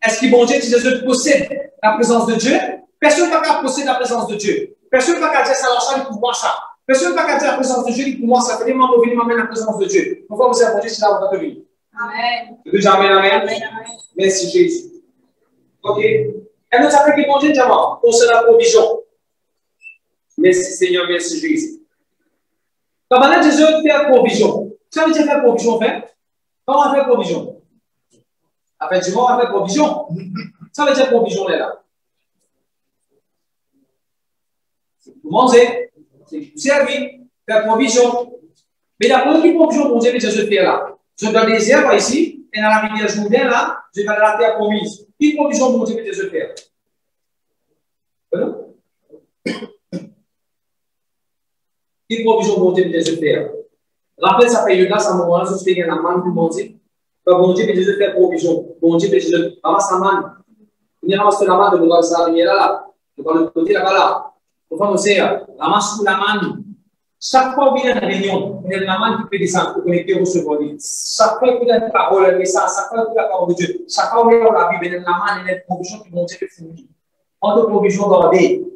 Est-ce que bon Dieu, Jésus possède la présence de Dieu? Personne ne va pas posséder la présence de Dieu. Personne ne va pas dire ça, il pour moi ça. Personne ne va pas dire la présence de Dieu, il pour moi ça. Venez m'amener la présence de Dieu. Pourquoi vous avez bon Dieu, c'est là où vous avez venir? Amen. Déjà, amen, amen. Merci Jésus. Ok. Et nous avons que bon Dieu, diamant, pour la provision. Merci Seigneur, merci Jésus. Quand on a Jésus fait provision, ça veut dire faire provision, fait? Comment on fait provision? Effectivement, on fait provision. Ça veut dire provision là. C'est pour manger, c'est pour servir, faire provision. Mais la première provision, bon Dieu, que Jésus fait là. Je donne des herbes ici, et dans la rivière Jourdain là, je vais dans la terre promise. Quelle provision bon Dieu que Jésus fait? Quelle provision bon Dieu que Jésus fait? Rappelez sa période-là, ça moment-là, je suis la manne pour manger. Quand bon Dieu que Jésus fait provision, bon Dieu que Jésus ramasse la manne. Il ramasse la manne de l'eau de la rivière là, de le côté là-bas là. Pour faire aussi, ramasse la manne. Chaque fois qu'il y a une réunion, il y a la manne qui peut descendre pour connecter au recevoir. Chaque fois qu'il y a une parole, un message, chaque fois qu'il y a la parole de Dieu, chaque fois qu'il y a la Bible, il y a la manne, il y a une provision qui vont Dieu fait fournir. On te provision gardée,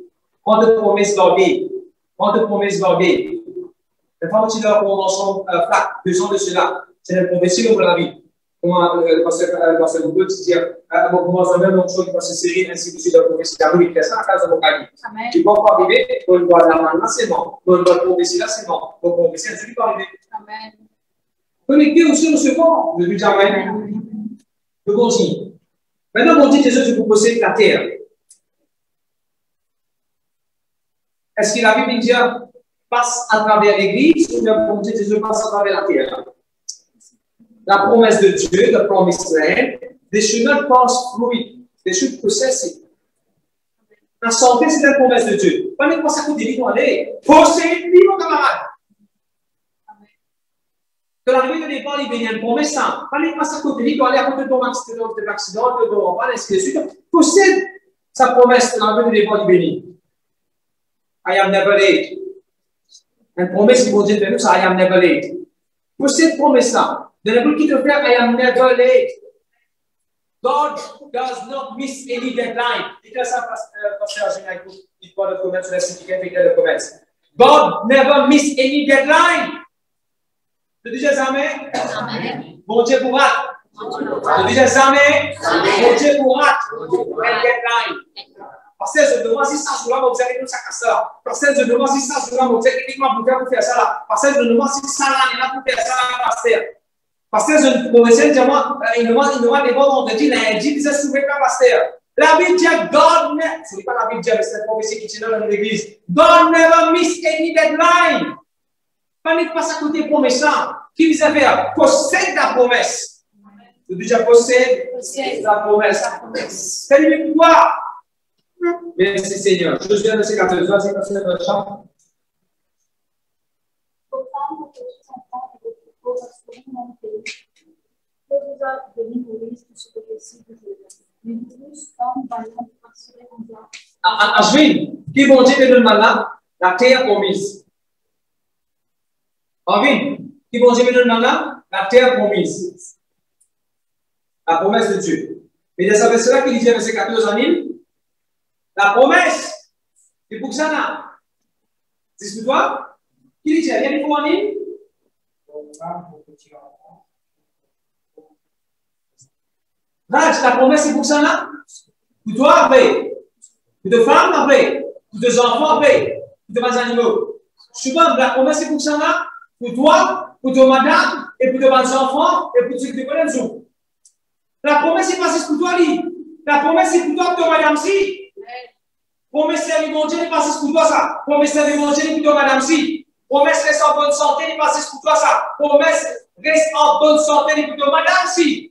on te promesse gardée, on te promesse gardée. Les femmes qui leur convention flatte, 2 ans de cela, c'est une promesse pour la vie. Comment le pasteur Google dire, comment ça même chose qui va se serrer ainsi que suite de la promesse qui arrive, il ça à cause de mon cahier. Tu ne vas pas arriver, on doit la main là, c'est bon. On doit la promesse là, c'est bon. Donc, on va essayer de ne pas arriver. Amen. Connecté aussi au second, je lui dis amen. Je continue. Maintenant, on dit Jésus, tu peux posséder la terre. Est-ce que la Bible dit passe à travers l'église ou bien on dit Jésus passe à travers la terre? La promesse de Dieu, the promised land, they should not pass through it. They should possess it. La santé, c'est la promesse de Dieu. Pas n'importe quoi de dire, allez, posséder, mon camarade. Que l'arrivée de départ, il y a une promesse, ça. Pas n'importe quoi de dire, allez, à côté de ton accident, de ton pas, ainsi de suite. Possède sa promesse, l'arrivée de départ, il bénit. I am never late. Une promesse qui vous dit de nous, c'est I am never late. Pour cette promesse-là, de ne plus quitter le faire, I am never late. God does not miss any deadline. Dites ça, pasteur Général, dites pas le commerce sur la signification de commerce. God never miss any deadline. Je dis jamais. Bon Dieu pour rate. Je dis jamais. Bon Dieu pour rate. Un deadline. Parce que je demande si ça sera vous allez nous ça. Parce que je demande si ça sera vous allez uniquement pour faire ça là. Parce que je demande si ça là est là pour faire ça là, pasteur. Parce que je demande, il demande des bons vendredis, lundi, il se souvient pas pasteur. La Bible dit God, ce n'est pas la Bible, c'est la prophétie qui tient dans l'église. God never miss any deadline. Pas ne pas à côté promesse. Qui vous a fait? Possède la promesse. Tu dis déjà possède la promesse. C'est une victoire. Merci Seigneur. Je viens de ces 14 ans, c'est passé dans le champ. Ashwin, qui bon Dieu te donne maintenant la terre promise. Ashwin, qui bon Dieu me donne maintenant la terre promise. La promesse de Dieu. Mais de ça, cela qui dit verset 14 en île. La promesse, c'est pour ça là. C'est ce toi? Qui dit ça? Il y a en île? La promesse, c'est pour ça là. Pour toi, après. Pour tes femmes, après. Pour tes enfants, après. Pour tes animaux. Souvent, la promesse, c'est pour ça là. Pour toi, pour tes madame, et pour tes enfants, et pour ceux qui te connaissent. La promesse, c'est pas juste pour toi, lui. La promesse, c'est pour toi, pour tes madame, si. Promesse, c'est mon Dieu, n'est pas juste pour toi, ça. Promesse, c'est mon Dieu, pour tes madame, si. Promesse, reste en bonne santé, n'est pas juste pour toi, ça. Promesse, reste en bonne santé, pour tes madame, si.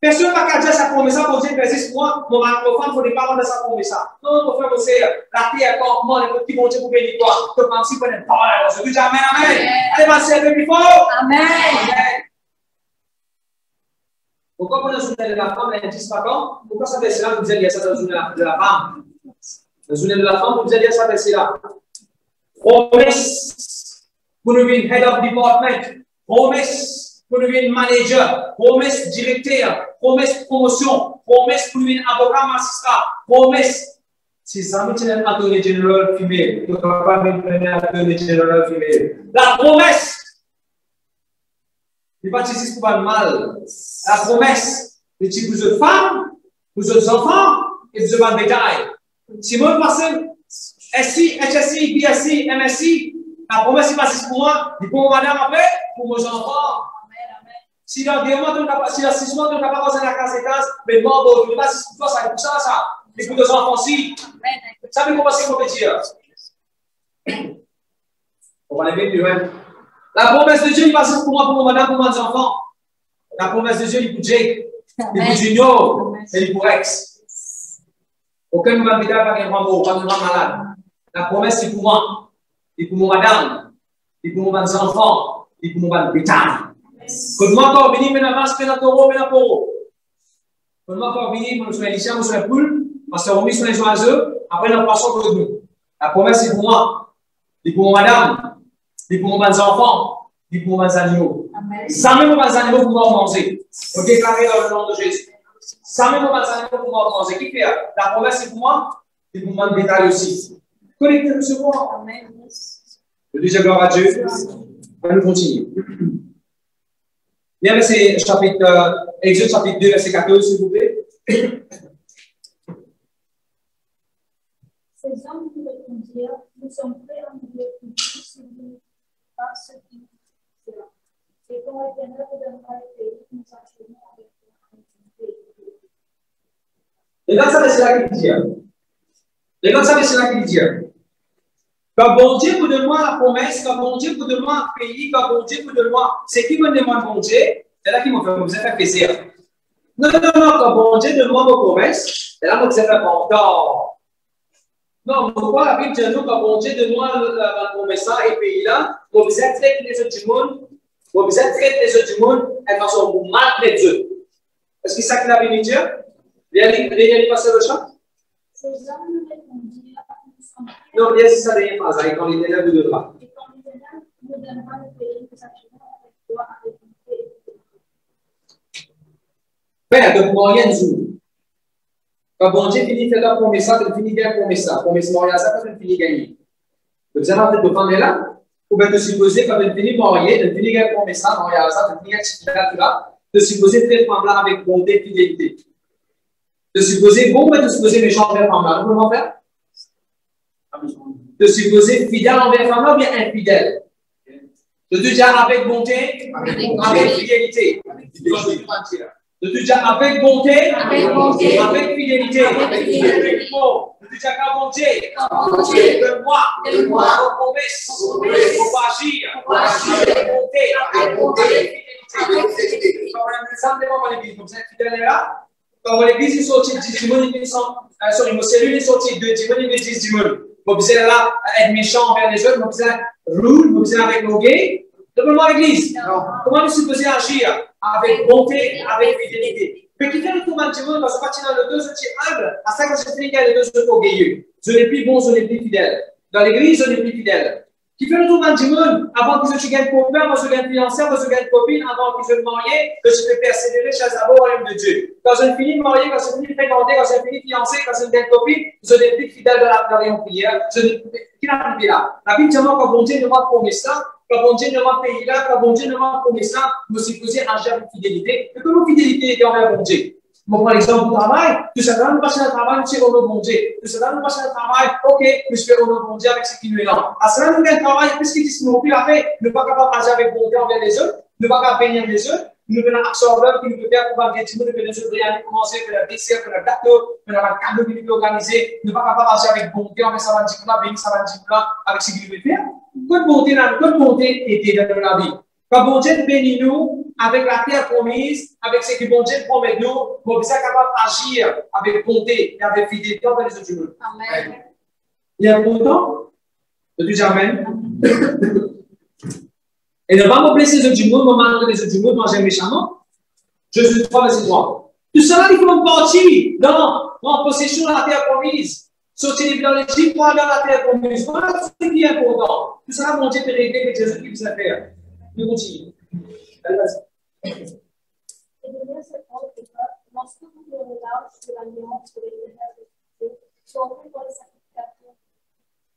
Personne ne va pas dire sa promesse pour dire que moi, mon femme, il faut des parents de sa promesse. Non, mon frère, mon sœur, la terre est encore morte, le petit bon Dieu pour bénir toi. Tu penses qu'on est pas là, je dis amen, amen. Allez, ma sœur, le plus fort. Amen. Pourquoi on a journée de la femme, elle dit pas quand? Pourquoi ça fait cela, vous allez dire ça dans la journée de la femme? La journée de la femme, vous allez dire ça fait cela. Promesse pour nous une head of department. Promesse pour nous une manager. Promesse directeur. Promesse promotion. Promesse pour une avocat magistrat. Promesse. Si ça me tient à attorney general female, tu ne vas pas me prendre à attorney general female. La promesse. Il pas ici pour le mal. La promesse. C'est dit pour les femmes, pour les enfants et pour les bétail. Si moi, personne, SI, HSI, BSI, MSI, la promesse n'est pas juste pour moi, ni pour madame après, pour mes enfants. Si dans 2 mois, si dans 6 mois, tu n'as pas besoin de la case d'étage, mais bon, tu n'as pas si pour toi, ça pour ça, ça. Et pour tes enfants aussi. Ça veut dire comment c'est qu'on peut dire. On va aller plus loin. La promesse de Dieu n'est pas juste pour moi, pour mon madame, pour mes enfants. La promesse de Dieu, il est pour Jake, il est pour Junior, et il est pour Rex. Aucun ne va me dire pas qu'un mort, pas un malade. La promesse, c'est pour moi. C'est pour mon madame. C'est pour mes enfants. C'est pour mon bétail. Quand moi, encore venir, mais avance, mais taureau, mais poro. Quand moi, encore venir, je suis Alicia, je suis poule, parce qu'on met sur les oiseaux, après, la poisson pour nous. La promesse, c'est pour moi. C'est pour mon madame. C'est pour mes enfants. C'est pour mes animaux. Jamais mes animaux pour manger. On déclare dans le nom de Jésus. Jamais mes animaux pour manger. Qui fait? La promesse, c'est pour moi. C'est pour mon bétail aussi. Connectez-vous sur moi. Amen. Je dis gloire à Dieu. On va nous continuer. Bien, c'est Exode chapitre 2, verset 14, s'il vous plaît. Ces hommes qui répondirent, nous sommes prêts à mourir pour vous si vous par ce qui sera. Et quand l'Éternel vous donnera le pays, nous achèverons avec vous. Et là, ça, c'est là qu'il dit. Et là, ça, c'est là qu'il dit. Quand bon Dieu vous donne la promesse, quand bon Dieu vous donne le pays, quand bon Dieu vous donne c'est qui me demande bon Dieu, c'est là qu'il m'a fait plaisir. Non, quand bon Dieu demande vos promesses, c'est là que vous êtes content. Non, pourquoi la Bible dit nous, quand bon Dieu demande la promesse et le pays là, vous êtes traité les autres du monde, vous êtes traité les autres du monde, et façon vous marquez les autres. Est-ce que c'est ça que la Bible dit? Viens passer le champ. Ces hommes répondirent, nous Non, il y a ça derrière phrase, et quand l'Éternel vous donnera. Et quand l'Éternel nous donnera le pays que s'achèvera avec toi, avec bonté. Père, de moyen jour. Quand bon Dieu finit de faire la promesse, il finit bien promesse. Promesse moyen, ça, il finit gagner. Vous avez peut-être de là, ou bien de supposer quand il finit moyen, il finit bien promesse, moyen, ça, il finit là, de supposer très femme là avec bonté et fidélité. De supposer bon, mais de supposer méchant envers femme là. Comment faire? De supposer fidèle envers femme là ou bien infidèle? De dire avec bonté, avec fidélité. De dire avec bonté, avec fidélité. De dire qu'à bonté, de moi, aux promesses, pour agir, avec bonté, avec fidélité. Quand on est l'église, fidèle là. Quand l'église est sortie de 10 dimanches, nos cellules sont sorties de 10 dimanches, 10 dimanches. Vous pouvez là être méchant envers les autres, vous pouvez rude, vous pouvez avec nos gays. Demande-moi l'église. Comment nous supposons agir? Avec bonté, avec fidélité. Mais qui fait le tour d'un petit monde, parce que quand tu as le deux autres humble, à ça, quand je fais les deux autres orgueilleux. Je n'ai plus bon, je n'ai plus fidèle. Dans l'église, je n'ai plus fidèle. Qui fait le tour d'un petit monde, avant que je gagne copain, moi je gagne fiancé, moi je gagne copine, avant que je me marie, que je vais persévérer chez Zabo au royaume de Dieu. Quand je finis de marier, quand je finis de fréquenter, quand je finis de fiancé, quand je gagne copine, je n'ai plus fidèle de la prière. Je n'ai plus qui n'a plus là. La Bible dit quand bon Dieu ne m'a promis ça, quand bon Dieu ne m'a payé là, quand bon Dieu ne m'a promis ça, je me suis posé un agir avec fidélité. Et que nos fidélité était envers bon Dieu. Je prends l'exemple du travail. Tout ça, nous passons le travail, nous faisons au bon Dieu. Tout ça, nous passons le travail, ok, nous faisons au bon Dieu avec ce qui nous est là. À cela, nous gagnons le travail, puisqu'il dit que nous plus la paix, nous ne pas capable d'agir avec bon Dieu envers les autres, nous ne pas capable de bénir les autres, nous venons absorber, qui nous peut faire pour avoir des timons, nous venons de commencer, faire le dessert, faire le gâteau, faire le cadeau qui nous peut organiser, nous ne pas capable d'agir avec bon Dieu, envers ça va dire bénir ça va dire avec ce qu'il veut faire. Quelle bonté était dans la vie. Quand bon Dieu bénit nous, avec la terre promise, avec ce que bon Dieu promet nous, on est capable d'agir avec bonté et avec fidélité envers les autres humains. Amen. Il y a longtemps, je dis Amen. Et ne pas me blesser les autres humains, me maltraiter les autres humains, manger méchamment. Jésus 3, verset 3. Tout cela, il faut partir dans possession de la terre promise. Sortir dans l'Égypte pour aller dans la terre promise. Voilà ce qui est important. Tout cela, mon Dieu peut régler que Jésus qui vous a fait. Nous continuons. Allez, vas-y. Et devient cette ordre que lorsque vous verrez l'âge de l'alliance de l'Éternel de Dieu, sortez pour les sacrificateurs,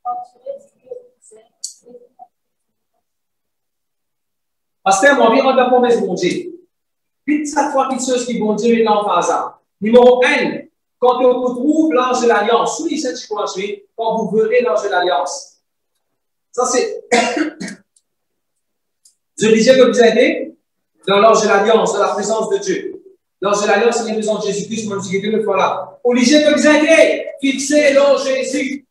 entourez Dieu et vous. Pasteur, mon vivant de la promesse, mon Dieu. Vite, cette fois, quelque chose qui, bon Dieu, est en phase. Numéro 1, quand on retrouve l'ange de l'alliance, sous les 7 chiffres, quand vous verrez l'ange de l'alliance. Ça, c'est. Je disais que vous avez dans l'ange de l'alliance, dans la présence de Dieu. L'ange de l'alliance, c'est la présence de Jésus-Christ, moi, je dis deux fois là. Au lycée que vous avez fixé l'ange de Jésus.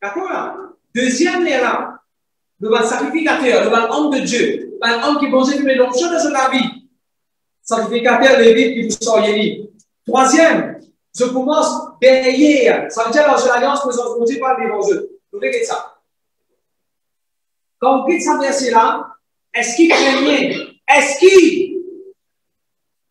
D'accord là? Deuxième est là. Le sacrificateur, le homme de Dieu, l'homme qui est bon Dieu, qui met l'onction dans la vie. Sacrificateur, le vide qui vous soyez libre. Troisième, je commence derrière. Ça veut dire l'ange de l'alliance, présence de Dieu par l'évangile. Vous regardez ça. Quand vous quittez ce verset-là, est-ce qu'il craignait? Est-ce qu'il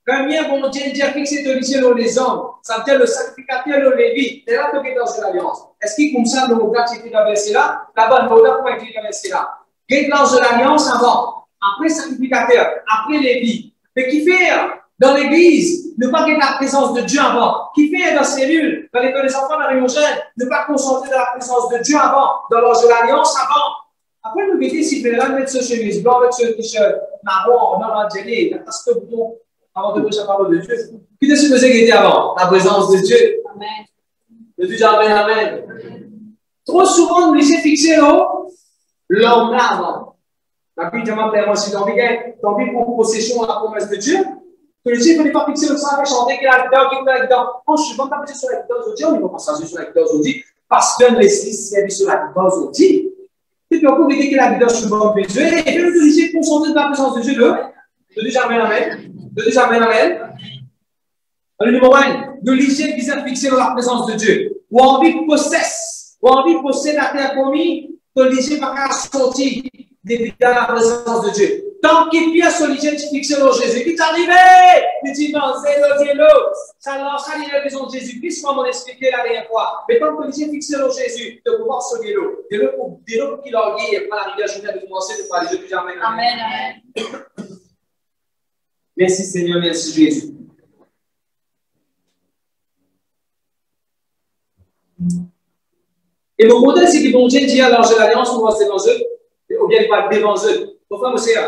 craignait, bon Dieu, dire fixé de lycée dans les hommes? Ça veut dire le sacrificateur, le Lévi. C'est là que vous êtes dans l'alliance. Est-ce qu'il comme ça, le regard qui était dans le verset-là? Là-bas, le regard pour écrire dans le verset-là. Quitte l'ange de l'alliance avant, après sacrificateur, après Lévi. Mais qui fait dans l'église, ne pas quitter la présence de Dieu avant? Qui fait dans la cellule, dans les enfants, dans les jeunes, ne pas concentrer dans la présence de Dieu avant, dans l'ange de l'alliance avant? Après, nous mettons si vous voulez mettre ce chemise blanc avec ce t-shirt marron, orange, gelé, la tasse de bouton, avant de prêcher la parole de Dieu. Qui est supposé qu'il était avant? La présence de Dieu. Amen. De Dieu, Amen, Amen. Trop souvent, nous laissons fixer l'homme là avant. La Bible demande clairement si l'envie pour possession de la promesse de Dieu, que le Dieu ne peut pas fixer le sang et chanter qu'il a dedans, qu'il a dedans. Quand je suis pas tapé sur la guitare aujourd'hui, on ne va pas s'asseoir sur la guitare aujourd'hui, parce que nous laissons servir sur la guitare aujourd'hui. Et puis, on peut dire que la guitare sur le bon Dieu. Et puis, nous laissons concentrer dans la présence de Dieu. De Dieu, Amen, Amen. De Dieu, Amen, Amen. Le numéro 1, nous laissons visage fixé dans la présence de Dieu. Ou envie de posséder la terre promise, que le lycée va sortir dans la présence de Dieu. Tant qu'il y a solitude, tu fixes sur Jésus. Qui est arrivé? Tu dis non, c'est l'eau. Ça lance à la maison de Jésus-Christ, comme on expliqué la dernière fois. Mais tant que tu es fixé sur Jésus, de pouvoir sauver l'eau. De l'eau pour qu'il en y ait, pas la rivière journée de commencer de parler de plus jamais. Amen, amen. Merci Seigneur, merci Jésus. Et mon modèle, c'est que bon Dieu dit à l'ange de l'alliance, ou c'est dans eux, ou bien il parle devant eux. Pourquoi, monsieur?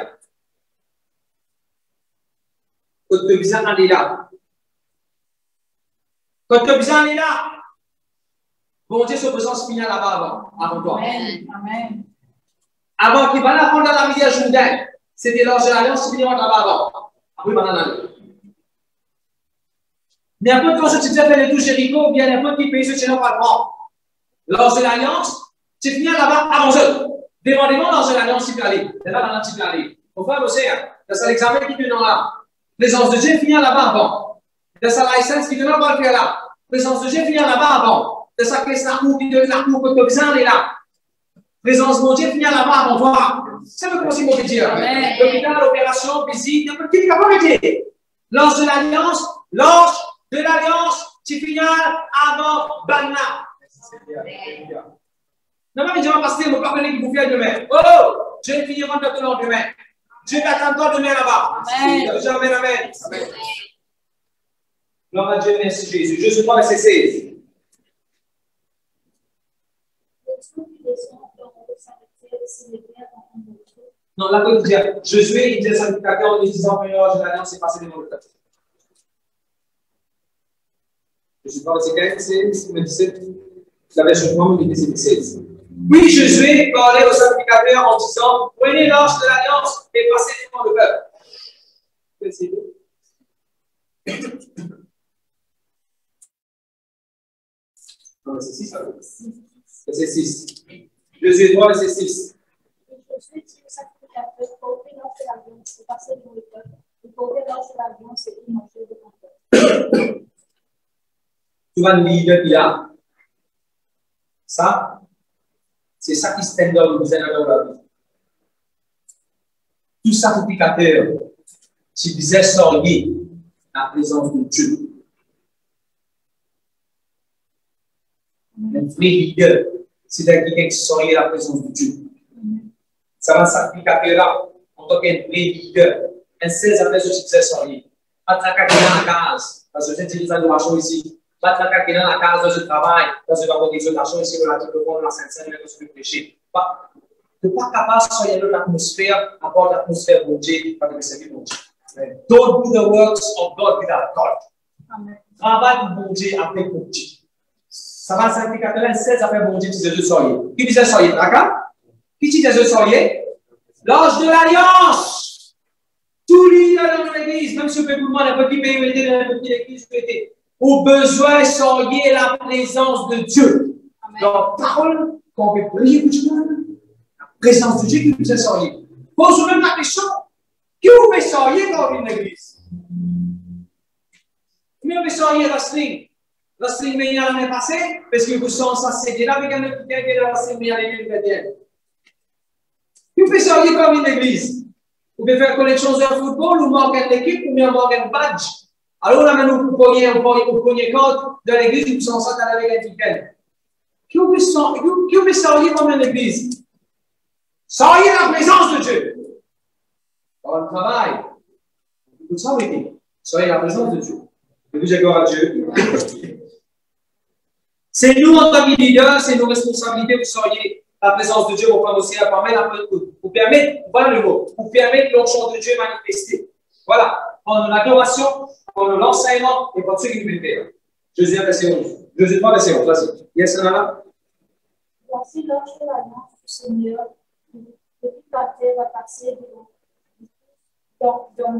Quand tu as besoin d'aller là. Quand tu as besoin d'aller là, bon Dieu, sa présence finit là-bas avant toi. Amen, amen. Avant qu'il va la prendre dans la rivière Jourdain, c'était l'ange de l'alliance qui finit là-bas avant. Après, il va aller. N'importe quand tu te fais le tout Jéricho, ou bien n'importe quel pays, tu ne vas pas le prendre. L'ange de l'alliance, tu finis là-bas avant eux. Demandez-moi l'ange de l'alliance, tu peux aller. Là-bas, dans tu peux aller. Mon frère, c'est l'examen qui te donne là. Présence de Dieu finit là-bas avant. De sa licence qui te donne pas le faire là. Présence de Dieu finit là-bas avant. De sa caisse la cour qui te donne la cour que tu as besoin d'aller là. Présence de Dieu finit là-bas avant toi. Ça veut commencer mon dire. L'hôpital, l'opération, visite, n'importe qui n'a pas été. L'ange de l'alliance, tu finis avant Banna. Non, mais je vais passer mon partenaire qui vous fait demain. Oh, je vais finir en attendant demain. Je vais attendre demain là-bas. Amen. Amen, amen. Gloire à Dieu, merci Jésus. Josué 3, verset 16. Non, là, il dit, Josué, il dit sacrificateur en disant que l'ange de l'alliance est passé devant le peuple. Josué 3, verset 15, c'est 17. La version commune du verset 16. Oui, Josué parlait au sacrificateur en disant, prenez l'ange de l'alliance et passez devant le peuple. Non, verset 6. Verset 6. Josué 3, verset 6. Josué dit au sacrificateur, portez l'ange de l'alliance et passez devant le peuple. Et portez l'ange de l'alliance et mangez devant le peuple. Tu vois le leader qu'il y a. Ça, c'est ça qui stand up vous avez dans la vie. Tout sacrificateur, tu disais sortir la présence de Dieu. Un vrai leader, c'est quelqu'un qui sort la présence de Dieu. Ça va sacrificateur là, en tant qu'un vrai leader, un 16 après ce que tu disais sortir. Pas de traquer dans la case, parce que je dis que nous marchons ici. Pas de traquer dans la case de ce travail, parce que nous avons des relations ici relatives au la Sainte-Seine, mais que nous péché. Ne pas capable de soigner l'atmosphère, apporte l'atmosphère pour Dieu, pas de servir pour Dieu. Don't do the works of God without God. Travaille pour bon Dieu après pour Dieu. Ça va s'appliquer 16 après bon Dieu, tu disais de soyer. Qui disait soyer, d'accord? Qui disait de soyer? L'ange de l'alliance. Tout leader dans l'église, même si on peut vous demander un petit pays, un petit église, au besoin de soyer la présence de Dieu. Dans la parole, quand on peut prier pour Dieu, la présence de Dieu qui nous a soigné. Pose même la question, qui vous fait soigner dans une église? Qui vous fait soigner la string? La string meilleure l'année passée, parce que vous sentez ça, c'est là, mais quand vous avez la string meilleure l'année dernière. Qui vous fait soigner comme une église? Vous pouvez faire collection de football, ou manquer l'équipe, ou bien manquer un badge. Alors là, maintenant, vous prenez compte de l'église, vous sentez ça avec un ticket. Qui vous fait soigner comme une église? Soyez la présence de Dieu. Dans le travail, vous savez, soyez la présence de Dieu. Et vous êtes gloire à Dieu. C'est nous, en tant que leader, c'est nos responsabilités, vous soyez la présence de Dieu, pour permettre, voilà le mot, pour permettre l'onction de Dieu manifester. Voilà, pendant l'adoration, pendant l'enseignement et pour ceux qui nous faire. Josué 1, verset 11. Josué 3, verset 11. Vas-y. Yes, là. Voici l'ange de l'alliance du Seigneur, qui depuis la terre va passer dans le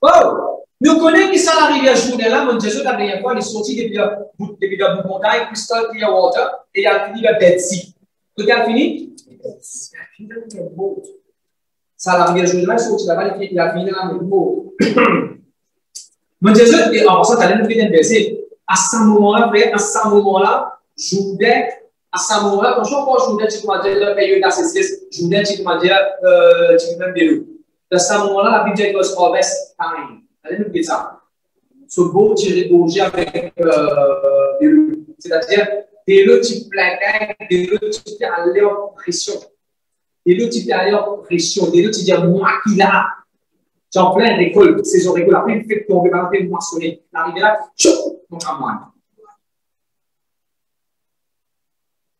Oh! Nous connaissons qui ça la rivière Jourdain là, mon Jésus, la dernière fois, il est sorti depuis la montagne, crystal clear water, et il a fini le Dead Sea. Tout a fini? Ça, la rivière Jourdain, il est sorti là-bas, il a fini dans la mer. Mon Jésus, et en passant, tu as l'air de faire un verset. À ce moment-là, frère, à ce moment-là, Jourdain À ce moment-là, quand je journée, tu m'as dit, la période d'assistance, journée, tu m'as dit, tu m'as dit, à ce moment-là, la Bible dit que harvest time. Allez nous dire ça. Ce beau, tu régorger avec des loups. C'est-à-dire, des loups, tu plains, des loups, tu fais aller en pression. Des loups, tu fais aller en pression. Des loups, tu dis, moi qui l'a. Tu en plein récolte, saison récolte. Après, il fait tomber, il fait moissonner. L'arrivée là, tchou, mon camoine.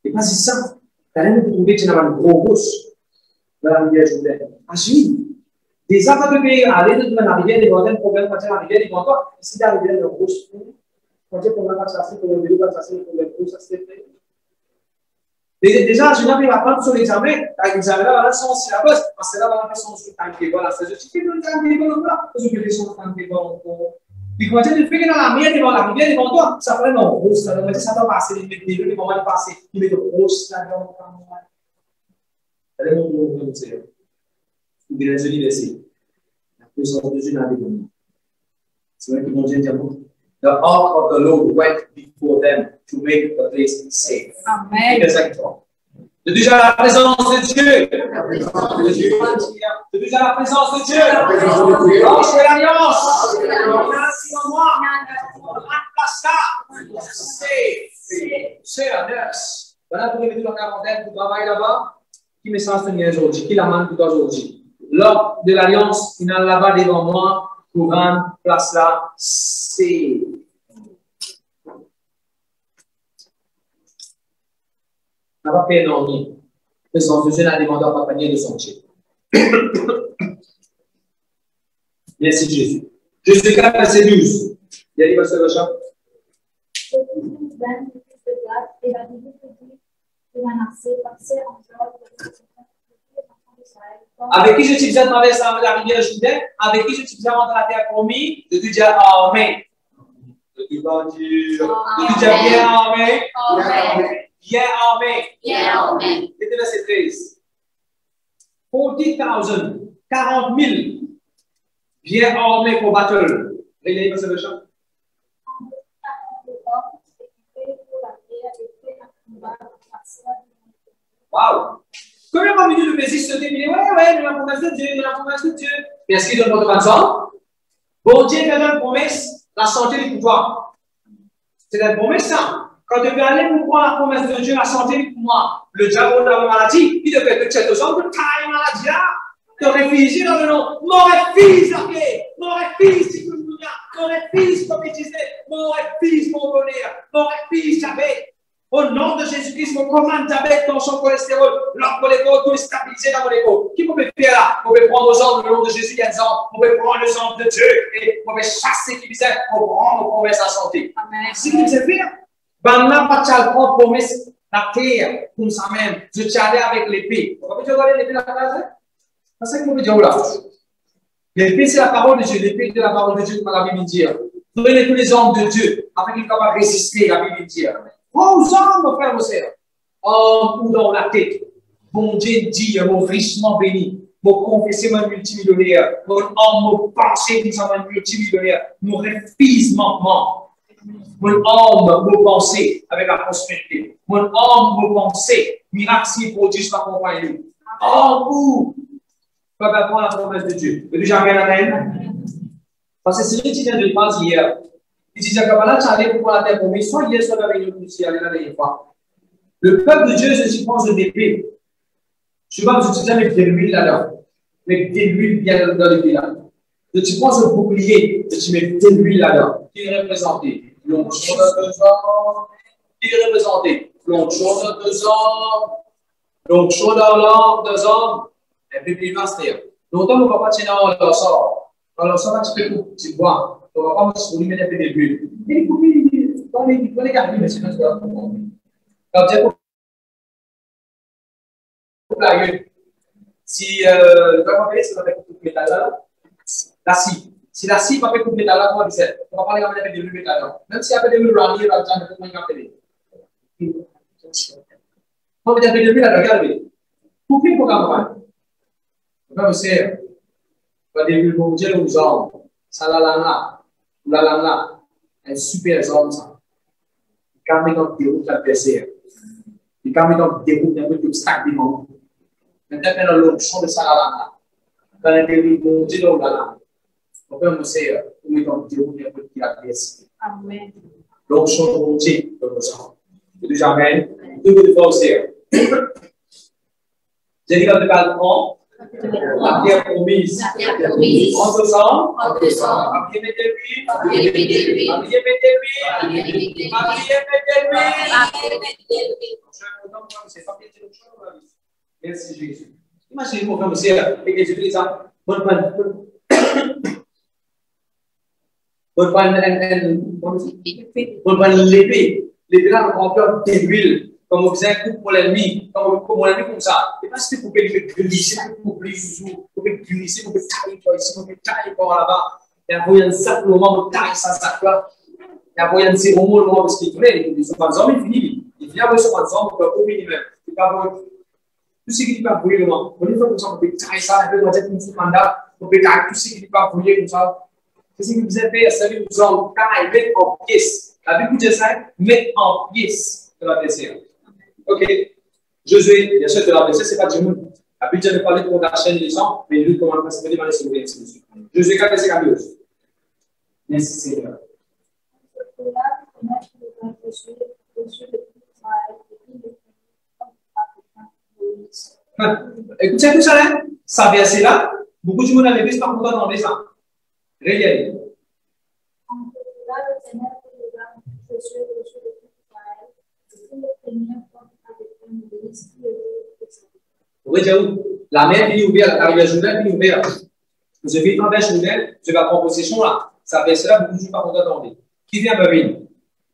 Et pas si ça. Tu as même trouvé que tu n'avais pas de gros boss dans la rivière Jourdain. Agile. Des affaires de pays, aller dans la rivière, des grands problèmes, quand tu as la rivière, des grands temps, ici, dans la rivière, le gros fou. Quand tu as pour pas chasser, pour le vélo, pas chasser, pour le gros, ça se fait. Déjà, je n'ai pas prendre sur l'examen. L'examen là, son syllabus, parce que là, on va faire son timetable. Voilà, c'est juste que le timetable là, parce que son timetable. Puis quand tu fais que dans la mer, devant la rivière, devant toi, ça prend un gros, ça doit passer, il met des deux, il va passer, il met de grosses là-dedans. Allez, mon Dieu, c'est des universités. La puissance de Dieu n'a pas de c'est vrai que mon Dieu dit the ark of the Lord went before them to make the place safe. Amen. De déjà la présence de Dieu. De déjà la présence de Dieu. L'ange de l'alliance. Merci en moi. Place là. C'est la nurse. Voilà pour les la quarantaine pour travailler là-bas. Qui me sent aujourd'hui? Qui la manque pour aujourd'hui? L'ordre de l'alliance, il est là-bas devant moi. Pour rendre place là. C'est. n'a pas fait énormément. Le sens de Dieu n'a demandé à accompagner de son Dieu. Merci Jésus. Jésus 4, verset 12. Il y a des versets de chant. Avec qui je t'ai déjà traversé la rivière Jourdain, avec qui je t'ai déjà rentré à la terre promise, je te dis Amen. Je te dis bon Dieu. Je te dis bien Amen. Bien armé. Bien armé. C'était verset 13. 40,000, 40 000 bien armés pour battle. Et il y a verset de chant. Waouh! Combien de minutes le Messie se dit, ouais, la promesse de Dieu, la promesse de Dieu. Mais est-ce qu'il donne votre raison? Bon Dieu donne une promesse, la santé du pouvoir. C'est la promesse, ça. Quand tu veux aller pour prendre la promesse de Dieu, la santé du pouvoir, le diable a la maladie, il devait te tuer aux hommes de taille maladie là. Te réfugier dans le nom. Mon fils, mon fils, mon fils, comme il disait, mon fils, mon bonheur, mon fils, j'avais. Au nom de Jésus-Christ, mon commande avec ton son cholestérol, l'homme pour l'épaule, tout est stabilisé dans mon épaule. Qui peut faire là? On peut prendre aux hommes, le nom de Jésus, il y a des hommes. On peut prendre les hommes de Dieu et on peut chasser qui disait, on prend nos promesses à santé. Si vous savez faire, ben là, pas de prendre promesse la terre, comme ça même. Je t'allais avec l'épée. Vous pouvez regarder l'épée dans la case? C'est ce que vous dire là. L'épée, c'est la parole de Dieu. L'épée de la parole de Dieu, comme la Bible dit. Prenez tous les hommes de Dieu, afin qu'ils soient capables de résister, la Bible dit. Oh, aux hommes, mon frère, mon sœur. Oh, ou dans la tête. Mon Dieu dit, mon richement béni. Mon confessé, mon multimillionnaire. Mon homme, mon pensée, mon multimillionnaire. Mon refuse manquement. Mon homme, mon pensée, avec la prospérité. Mon homme, mon pensée, miracle si produit par compagnie. Oh, où peut prendre la promesse de Dieu. Et déjà, bien la parce que si je disais de phrase hier, il disait que voilà, tu allais pour la terre promise, soit hier, soit avec nous, ici, la dernière fois. Le peuple de Dieu, je pense, de l'épée. Je ne sais pas si tu disais avec de l'huile là-dedans. Mais de l'huile bien dans l'épée là. Je pense au bouclier, tu mets de l'huile là-dedans. Qui est représenté? L'onction de 2 ans. Qui est représenté? L'onction de 2 ans. L'onction de 2 ans. Et puis, il va se dire. Longtemps, on ne va pas tirer dans le sort. Alors, ça va, tu bois. On va pas se mettre un peu de l'huile. Et dans les garder, mais sinon, tu vas comprendre. Quand tu as si le papier, c'est avec tout le métal là, la scie. Si la scie, pas avec tout le métal là, comment dire? On va parler avec de l'huile métal là. Même si avec de l'huile ramenée, là, tu vas comment il va on va dire de l'huile là, regardez. Pourquoi il faut qu'on va faire? Quand il veut vous dire aux hommes, ça la lana, un super homme ça. Quand il a dit au adversaire, Et quand on déroule un peu d'obstacles devant nous. Maintenant, quand on a l'option de ça là, quand on a des bon Dieu là, on peut nous dire, où est-on déroule un peu de la pièce. Amen. L'option de bon Dieu, comme ça. Déjà, amen. Deux de fois aussi. J'ai dit quand tu parles en la pierre promise. En ce sens, après mettez-lui, après mettez-lui. Merci Jésus. Imaginez-vous comme si, et Jésus dit ça, bonne l'épée. L'épée là, on remplit d'huile. Comme on faisait un coup pour l'ennemi, comme l'ennemi comme ça. Et parce que vous pouvez glisser, vous pouvez glisser, vous pouvez tailler par ici, vous pouvez tailler par là-bas. Et après, il y a un sac, le moment où taille ça, sac-là. Et après, il y a un petit moment, le moment où il fait, il sont pas des hommes, il finit. Il finit avec son ensemble, au minimum. C'est pas bon. Tout ce qui n'est pas brûlé, le moment. On est fait comme ça, on peut tailler ça, un peu dans cette petite mandat, on peut tailler tout ce qui n'est pas brûlé comme ça. C'est ce que vous avez fait, ça veut vous en taille, mettre en pièces. La Bible dit ça, mettre en pièces de la blessure. Ok. Josué, bien sûr, de la blessure, ce n'est pas du monde. La Bible dit de parler pour la chaîne des gens, mais lui, comment on va se dire dans les souvenirs. Josué, 4, verset 42. Merci Seigneur. Écoutez tout ça là, ça verset là, beaucoup de monde à l'église par contre dans les gens. Réel. Vous voyez où la mer est ouverte, la rivière Jourdain est ouverte. Vous avez traversé Jourdain, vous avez la proposition là, ça verset là, beaucoup de gens par contre dans les gens. Qui vient me dire?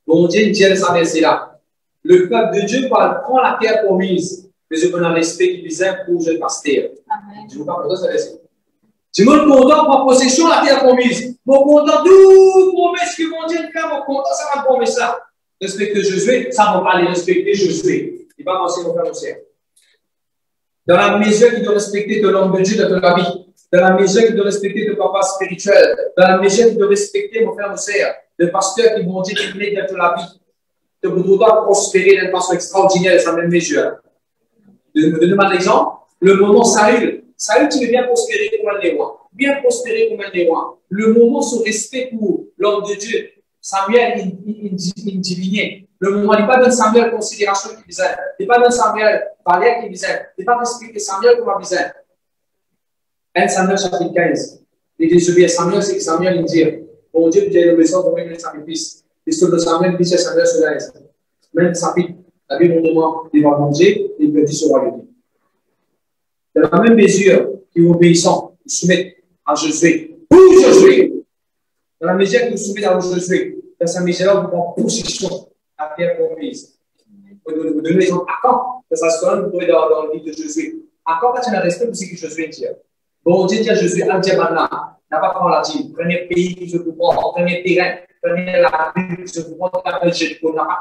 Bon Dieu, Dieu, ça verset là. Le peuple de Dieu prend la terre promise. Mais je prends un respect qui disait pour je pasteur. Je vous parle de ça, verset. Je me content pour possession la terre promise. Mon content, tout promesse que mon Dieu fait, mon content, ça va promettre ça. Respecter Josué, ça va parler respecter Josué. Il va penser mon frère aussi. Dans la mesure qu'il doit respecter de l'homme de Dieu dans ta vie, dans la mesure qu'il doit respecter de papa spirituel, dans la mesure qu'il doit respecter mon frère aussi, le pasteur qui mon Dieu qui met dans la vie, de vous doit prospérer d'une façon extraordinaire dans sa même mesure. Je vous donne un exemple. Le moment Saül, tu veux bien prospérer comme un des rois. Bien prospérer comme un des rois. Le moment sous respect pour l'homme de Dieu, Samuel, il divinait. Le moment, il n'est pas dans Samuel considération qui disait. Il n'est pas dans Samuel valeur qui disait. Il n'est pas respecté Samuel comme il disait. 1 Samuel chapitre 15. Il désobéit à Samuel, c'est que Samuel il dit, bon Dieu, tu as une obéissance pour mettre le sacrifice. L'histoire de Samuel dit, c'est Samuel cela est. Même chapitre, la Bible nous demande, il va manger, il peut dire son royauté. De la même mesure qui obéissant, vous soumettez à Josué. Pour Josué. Dans la mesure que vous soumettez à Josué, dans sa mesure-là, vous prenez position à terre promise. Vous donnez l'exemple à quand? Dans sa seconde, vous trouvez dans le livre de Josué. À quand tu as respect pour ce que Josué dit? Bon, Dieu dit à Josué, Al-Djamana, n'a pas prendre la dit, premier pays qui se vous prend, premier terrain, premier la ville qui se vous prend, n'a pas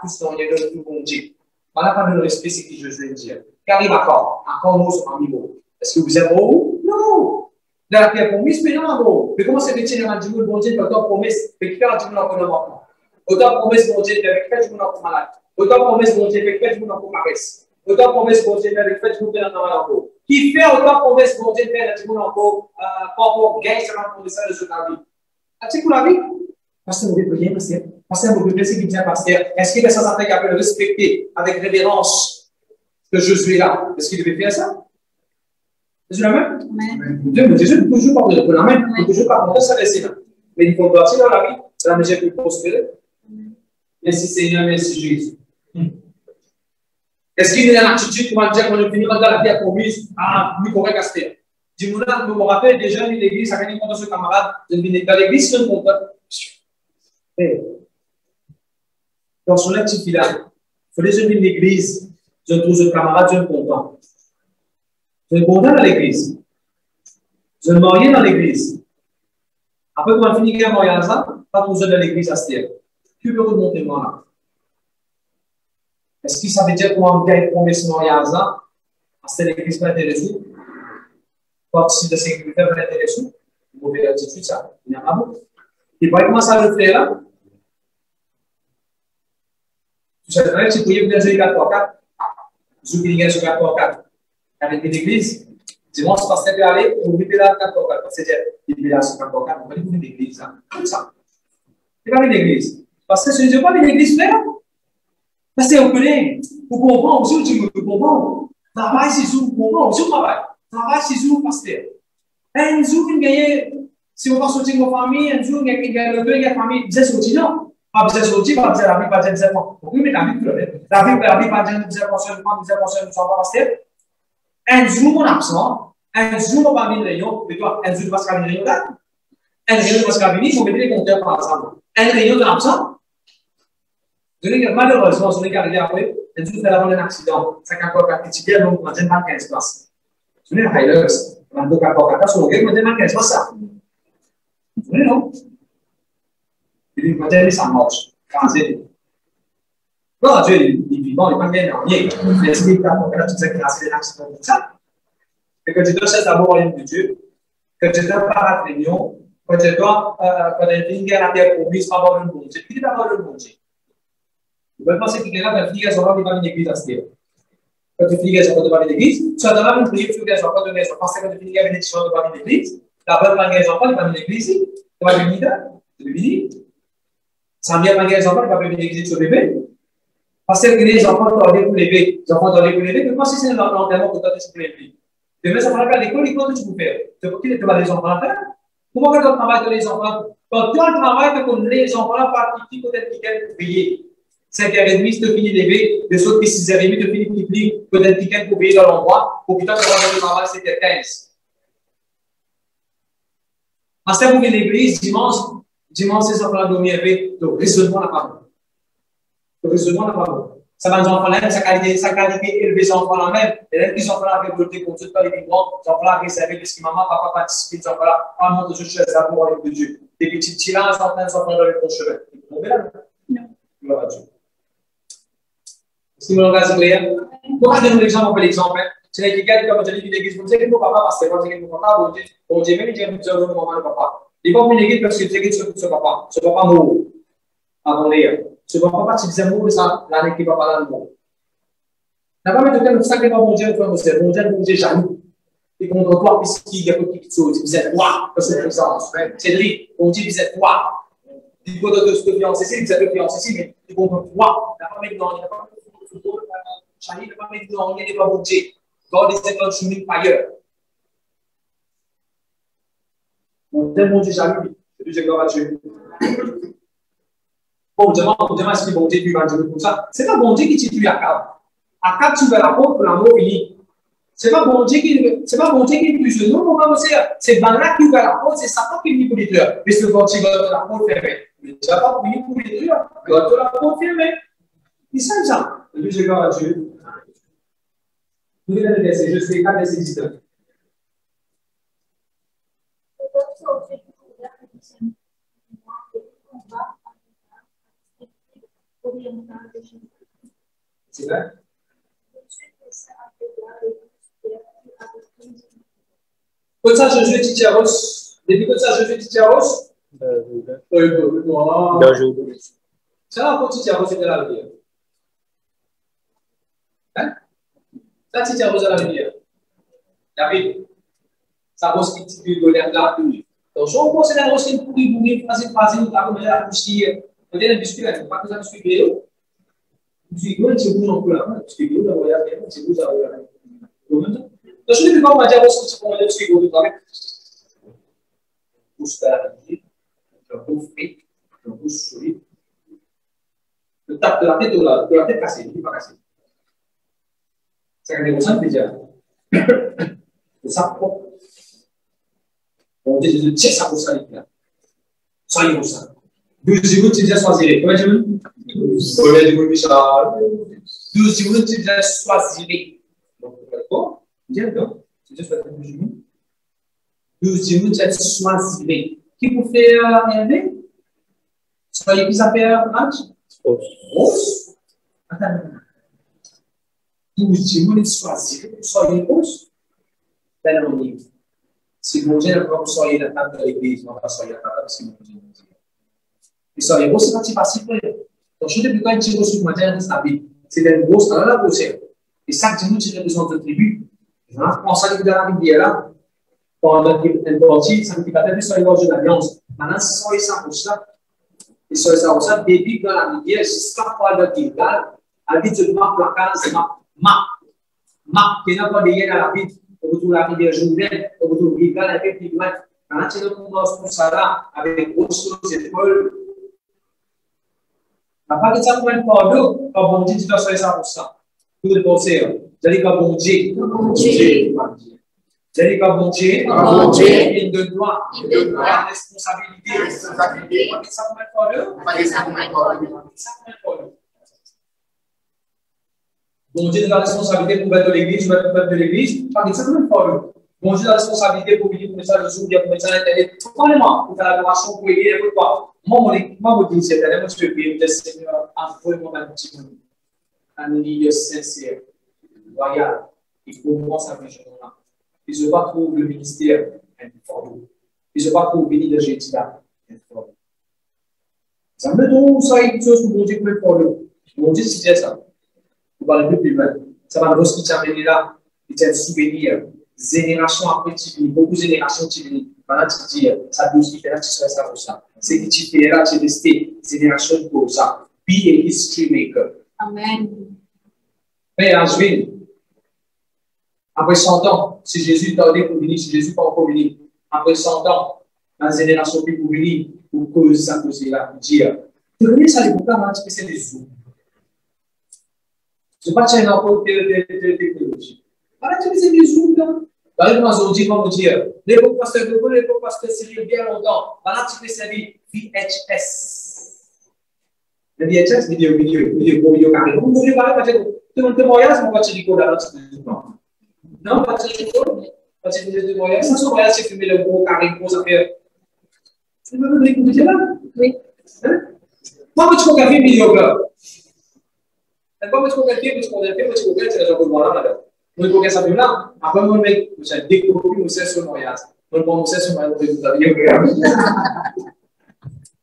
plus dans les deux, bon Dieu. On n'a pas de respect ce que Josué dit. Qu'arrive à quand nous sommes en niveau. Est-ce que vous êtes beau? Non! Dans la terre promise, mais non, bon. Mais comment c'est que tu as dit, bon Dieu, autant promesse, mais qui fait un petit peu d'encouragement? Autant promesse, bon Dieu, avec fait, tu m'en as malade. Autant promesse, bon Dieu, avec fait, tu m'en as paresse. Autant promesse, bon Dieu, avec fait, tu m'en as malade. Qui fait autant promesse, bon Dieu, avec tu m'en as pas pour gagner ça dans le message de la vie. As-tu pour la vie? Parce que vous devez prier, pasteur. Parce que vous devez prier, c'est pasteur. Est-ce qu'il y a ça s'attaque à le respecter avec révérence que Josué là? Est-ce qu'il devait faire ça? C'est la même? Dieu me dit, je ne peux toujours pas de la main, je ne peux toujours pas monter ça laisser là. Mais il faut partir dans la vie, c'est la mesure que prospérer. Merci Seigneur, merci Jésus. Est-ce qu'il y a une attitude pour dire qu'on est venu dans la vie à promise? Ah, nous pourrions caster. Dis-moi, je me rappelle déjà de l'église, ça gagne contre ce camarade, je viens dans l'église, je ne comprends pas. Dans son petit village, il faut déjà venir de l'église, je trouve un camarade, je ne comprends pas. Je suis content dans l'église. Je suis marié dans l'église. Après, quand on finit le mariage, pas tout seul dans l'église à ce terre. Qui peut remonter moi là? Est-ce que ça veut dire qu'on a une promesse de mariage là? Parce que l'église va intéresser. Participe de sécurité va intéresser. Une mauvaise attitude, ça. Il n'y a pas beaucoup. Et pas comment ça le fait là? Tu sais, tu peux y venir à 4 4. Vous qui avez sur 4x4 avec une église, dimanche, pasteur peut aller, vous mettez là 4x4, parce que c'est là sur 4x4, vous allez une église, comme ça. C'est pas une église. Parce que ce n'est pas une église, frère. Parce que vous connaissez, vous comprenez, vous comprenez. Travail, c'est vous, vous comprenez, vous travail. Travail, c'est vous, pasteur. Un jour, vous gagnez, si vous pas sortir de vos familles, un jour, vous gagnez une famille, vous êtes sorti, non? Pas besoin de sortir, pas besoin de la vie, pas besoin de zéro. Oui, mais la vie, la vie, pas besoin de zéro, pasteur. Un jour, on est absent. Un jour, on va venir réunion. Mais toi, un jour, tu vas se réunion là. Un réunion, tu vas venir, il faut mettre les compteurs par ensemble. Un réunion, tu es absent. Malheureusement, ce n'est qu'arrivé après. Un jour, tu as un accident. Ça a encore particulier, donc, on n'a pas 15 places. Ce n'est pas highlights. On a encore 15 places. On n'a pas 15 places. Vous voyez, non? Il dit, peut-être ça marche. Non, Dieu, il vit bon, il va bien en lien. L'esprit de la tu sais qu'il a assez d'accident comme ça. Et que tu dois chercher d'abord l'île de Dieu, que tu dois pas la réunion, que tu dois, quand tu es à la terre promise, pas avoir le bon Dieu. Qui va avoir le bon Dieu? Vous pouvez penser qu'il y a là, fille, ça va venir une église à ce terre. Quand tu finis, ça va devenir une église. Tu vas devoir une prière sur les enfants de mes enfants. Quand tu finis, il y a une édition de devenir une église. La bonne manière des enfants, il va venir une église. Tu vas venir là, tu vas venir. Ça vient manière des enfants, il va venir une église sur le bébé. Parce que les enfants doivent pour lever, les enfants doivent pour lever, mais si c'est l'enterrement que tu as pour lever. Demain, ça va faire l'école, l'école, tu peux faire. Tu vas les enfants faire. Comment tu travailles avec les enfants? Quand tu travailles avec les enfants, participent peut-être qu'ils viennent prier. 5h30, tu finis lever, de saut qui 6h30, tu finis qui plie, peut-être qu'ils viennent pour payer dans l'endroit, pour que tu vas faire le travail, c'était 15. Parce que vous venez à l'église, dimanche, ces enfants dorment avec, donc raisonnement n'a pas bon. Le raisonnement n'a pas bon. Ça va nous enfants-là, sa qualité élevée, les enfants-là même. Et là, les enfants-là révoltés contre tout, les grands, les enfants-là réservés, parce que maman, papa participe, les enfants-là, maman, de ce chose d'abord avec Dieu. Des petits petits là, les enfants dans le bon chemin. Vous comprenez là? Non. Gloire à Dieu. Si vous l'engagez clair, pourquoi donner l'exemple, on fait l'exemple? C'est là qui gagne, comme je dis, l'église, vous savez que mon papa, parce que moi, j'ai mon papa, bon Dieu, même, il dit, vous avez mon maman, le papa. Il va venir l'église parce que c'est ce papa. Ce papa mort. Avant d'ailleurs. Ce papa, tu disais mort, ça, l'année qui va parler de mort. La femme est de ça que mon Dieu, mon Dieu, jaloux. Et contre toi, puisqu'il y a quelque chose, il disait, waouh, parce que c'est ça, Cédric, mon Dieu, il disait, waouh. Il faut de se fiancer ici, il disait, de fiancer ici, mais il contre waouh. La femme est dans, il n'a pas Charlie, la femme est dans, il n'est pas mon Dieu. God is a consuming fire. Mon Dieu, jaloux, c'est Dieu, gloire à Dieu. Bon, demain, est-ce que bon Dieu va dire comme ça? C'est pas bon Dieu qui tue Akab. Akab, tu vas la porte pour l'amour fini. C'est pas bon Dieu qui tue nous, mon frère, c'est Bala qui va la porte, c'est Satan qui vient pour détruire. Mais c'est bon Dieu va la porte fermée. Mais tu vas pas venir pour détruire, tu vas la porte fermée. C'est ça. Dieu, gloire à Dieu. Vous venez de verser, je sais, 4 versets 19. C'est vrai? Comme ça, je suis Titiaros. Depuis que ça, je suis Titiaros. Ça va pour Titiaros, c'est de la rivière. Hein? Ça, Titiaros à la rivière. David, ça va se quitter de l'air là. Donc, je pense que c'est la roche pour y facile, la coucher. Peut-être un biscuit, pas que ça me suit bien. Je suis c'est vous non plus là. Je suis là, c'est vous là. Donc, je ne peux pas dire que c'est pour le suivre tout avec. Vous savez, vous faites, vous souriez. Le tape de la tête cassée, il n'est pas cassé. C'est un démonstration déjà. C'est ça propre. On dit, je tiens ça pour ça, là. Soyez pour ça. 12 minutes, tu disais choisir. Comment tu dis? 12 minutes, tu disais choisir. Donc, d'accord? Bien, donc, tu disais choisir 12 minutes. 12 minutes, tu disais choisir. Qui vous fait aimer? Soyez plus à faire match? Os. Attends. 12 minutes, choisir. Soyez os. Ben, on dit. Si vous dites que vous soyez la table de l'église, on va soyez la table de si vous dites. Et ça, les grosses parties facile. Donc, je ne peux pas dire que vous m'avez dit, c'est une grosse, dans la poussière. Et ça, tu nous tires besoin de tribu. On s'en est dans la rivière là. Pendant une partie, ça ne fait pas plus sur les gorges de l'Alliance. Maintenant, c'est sur les 100%. Et sur les 100%, début dans la rivière, jusqu'à quoi de Gilgal, elle dit tu marques la case, marque, qui n'a pas de lien à la vie. On retrouve la rivière Jourdain, on retrouve Gilgal avec les kilomètres. Maintenant, tu commences pour ça là, avec grosses choses, épaules. À part de ça, pour une fois d'eau, quand bon Dieu, tu dois sur les 100%. Tout le conseil. Vous allez quand bon Dieu. Vous allez quand bon Dieu. Il donne droit. Il donne droit. Responsabilité. On va dire ça pour une fois d'eau. Bon Dieu, de la responsabilité pour être de l'église, pour être de l'église. On va dire ça pour une fois d'eau. Bon Dieu, de la responsabilité pour venir pour message de Zoom, pour message d'Internet. Parlez-moi, pour faire l'adoration, pour aider, pour quoi. Moi, je dis, c'est tellement que je peux prier, Seigneur, envoie-moi un petit peu. Un milieu sincère, loyal, et pour moi, ça fait jour-là. Et je ne pas trouver le ministère informé. Et je ne pas trouver venir de jeudi là, informé. Ça me donne ça, une chose que mon Dieu peut faire. Mon Dieu, c'est ça. Vous parlez plus loin. Ça va nous amener là, c'est un souvenir. Génération après Tivini, beaucoup de générations Tivini. Maintenant, tu dis, ça doit se faire, tu serais ça pour ça. C'est que tu fais là, tu es resté, génération pour ça. Be a history maker. Amen. Mais Ashwin, après 100 ans, si Jésus tardait pour venir, si Jésus pas encore venu, après 100 ans, la génération qui pour venir, pour cause ça, cause là, pour dire, tu connais ça, les bouquins, maintenant, c'est des sous. Je ne sais pas si encore de technologie. Voilà, tu fais des sous, là. Dans les aujourd'hui, comment dire, l'époque pasteur Google, l'époque pasteur Cyril, bien longtemps. Voilà, tu fais servir VHS. Le VHS, vidéo carré. Vous pouvez parler parce que tout le monde témoignage, on va te dire là, non, pas de témoignage. Pas de témoignage. Ça, c'est vrai, c'est filmer le gros carré, gros affaire. C'est pas le écouter là? Oui. Moi, je peux faire une vidéo là. Moi, je peux faire une vidéo, c'est la journée de moi là. Moi, je peux faire ça là. Après, moi, je découvre que c'est sur le mariage. Moi, je sais sur le mariage.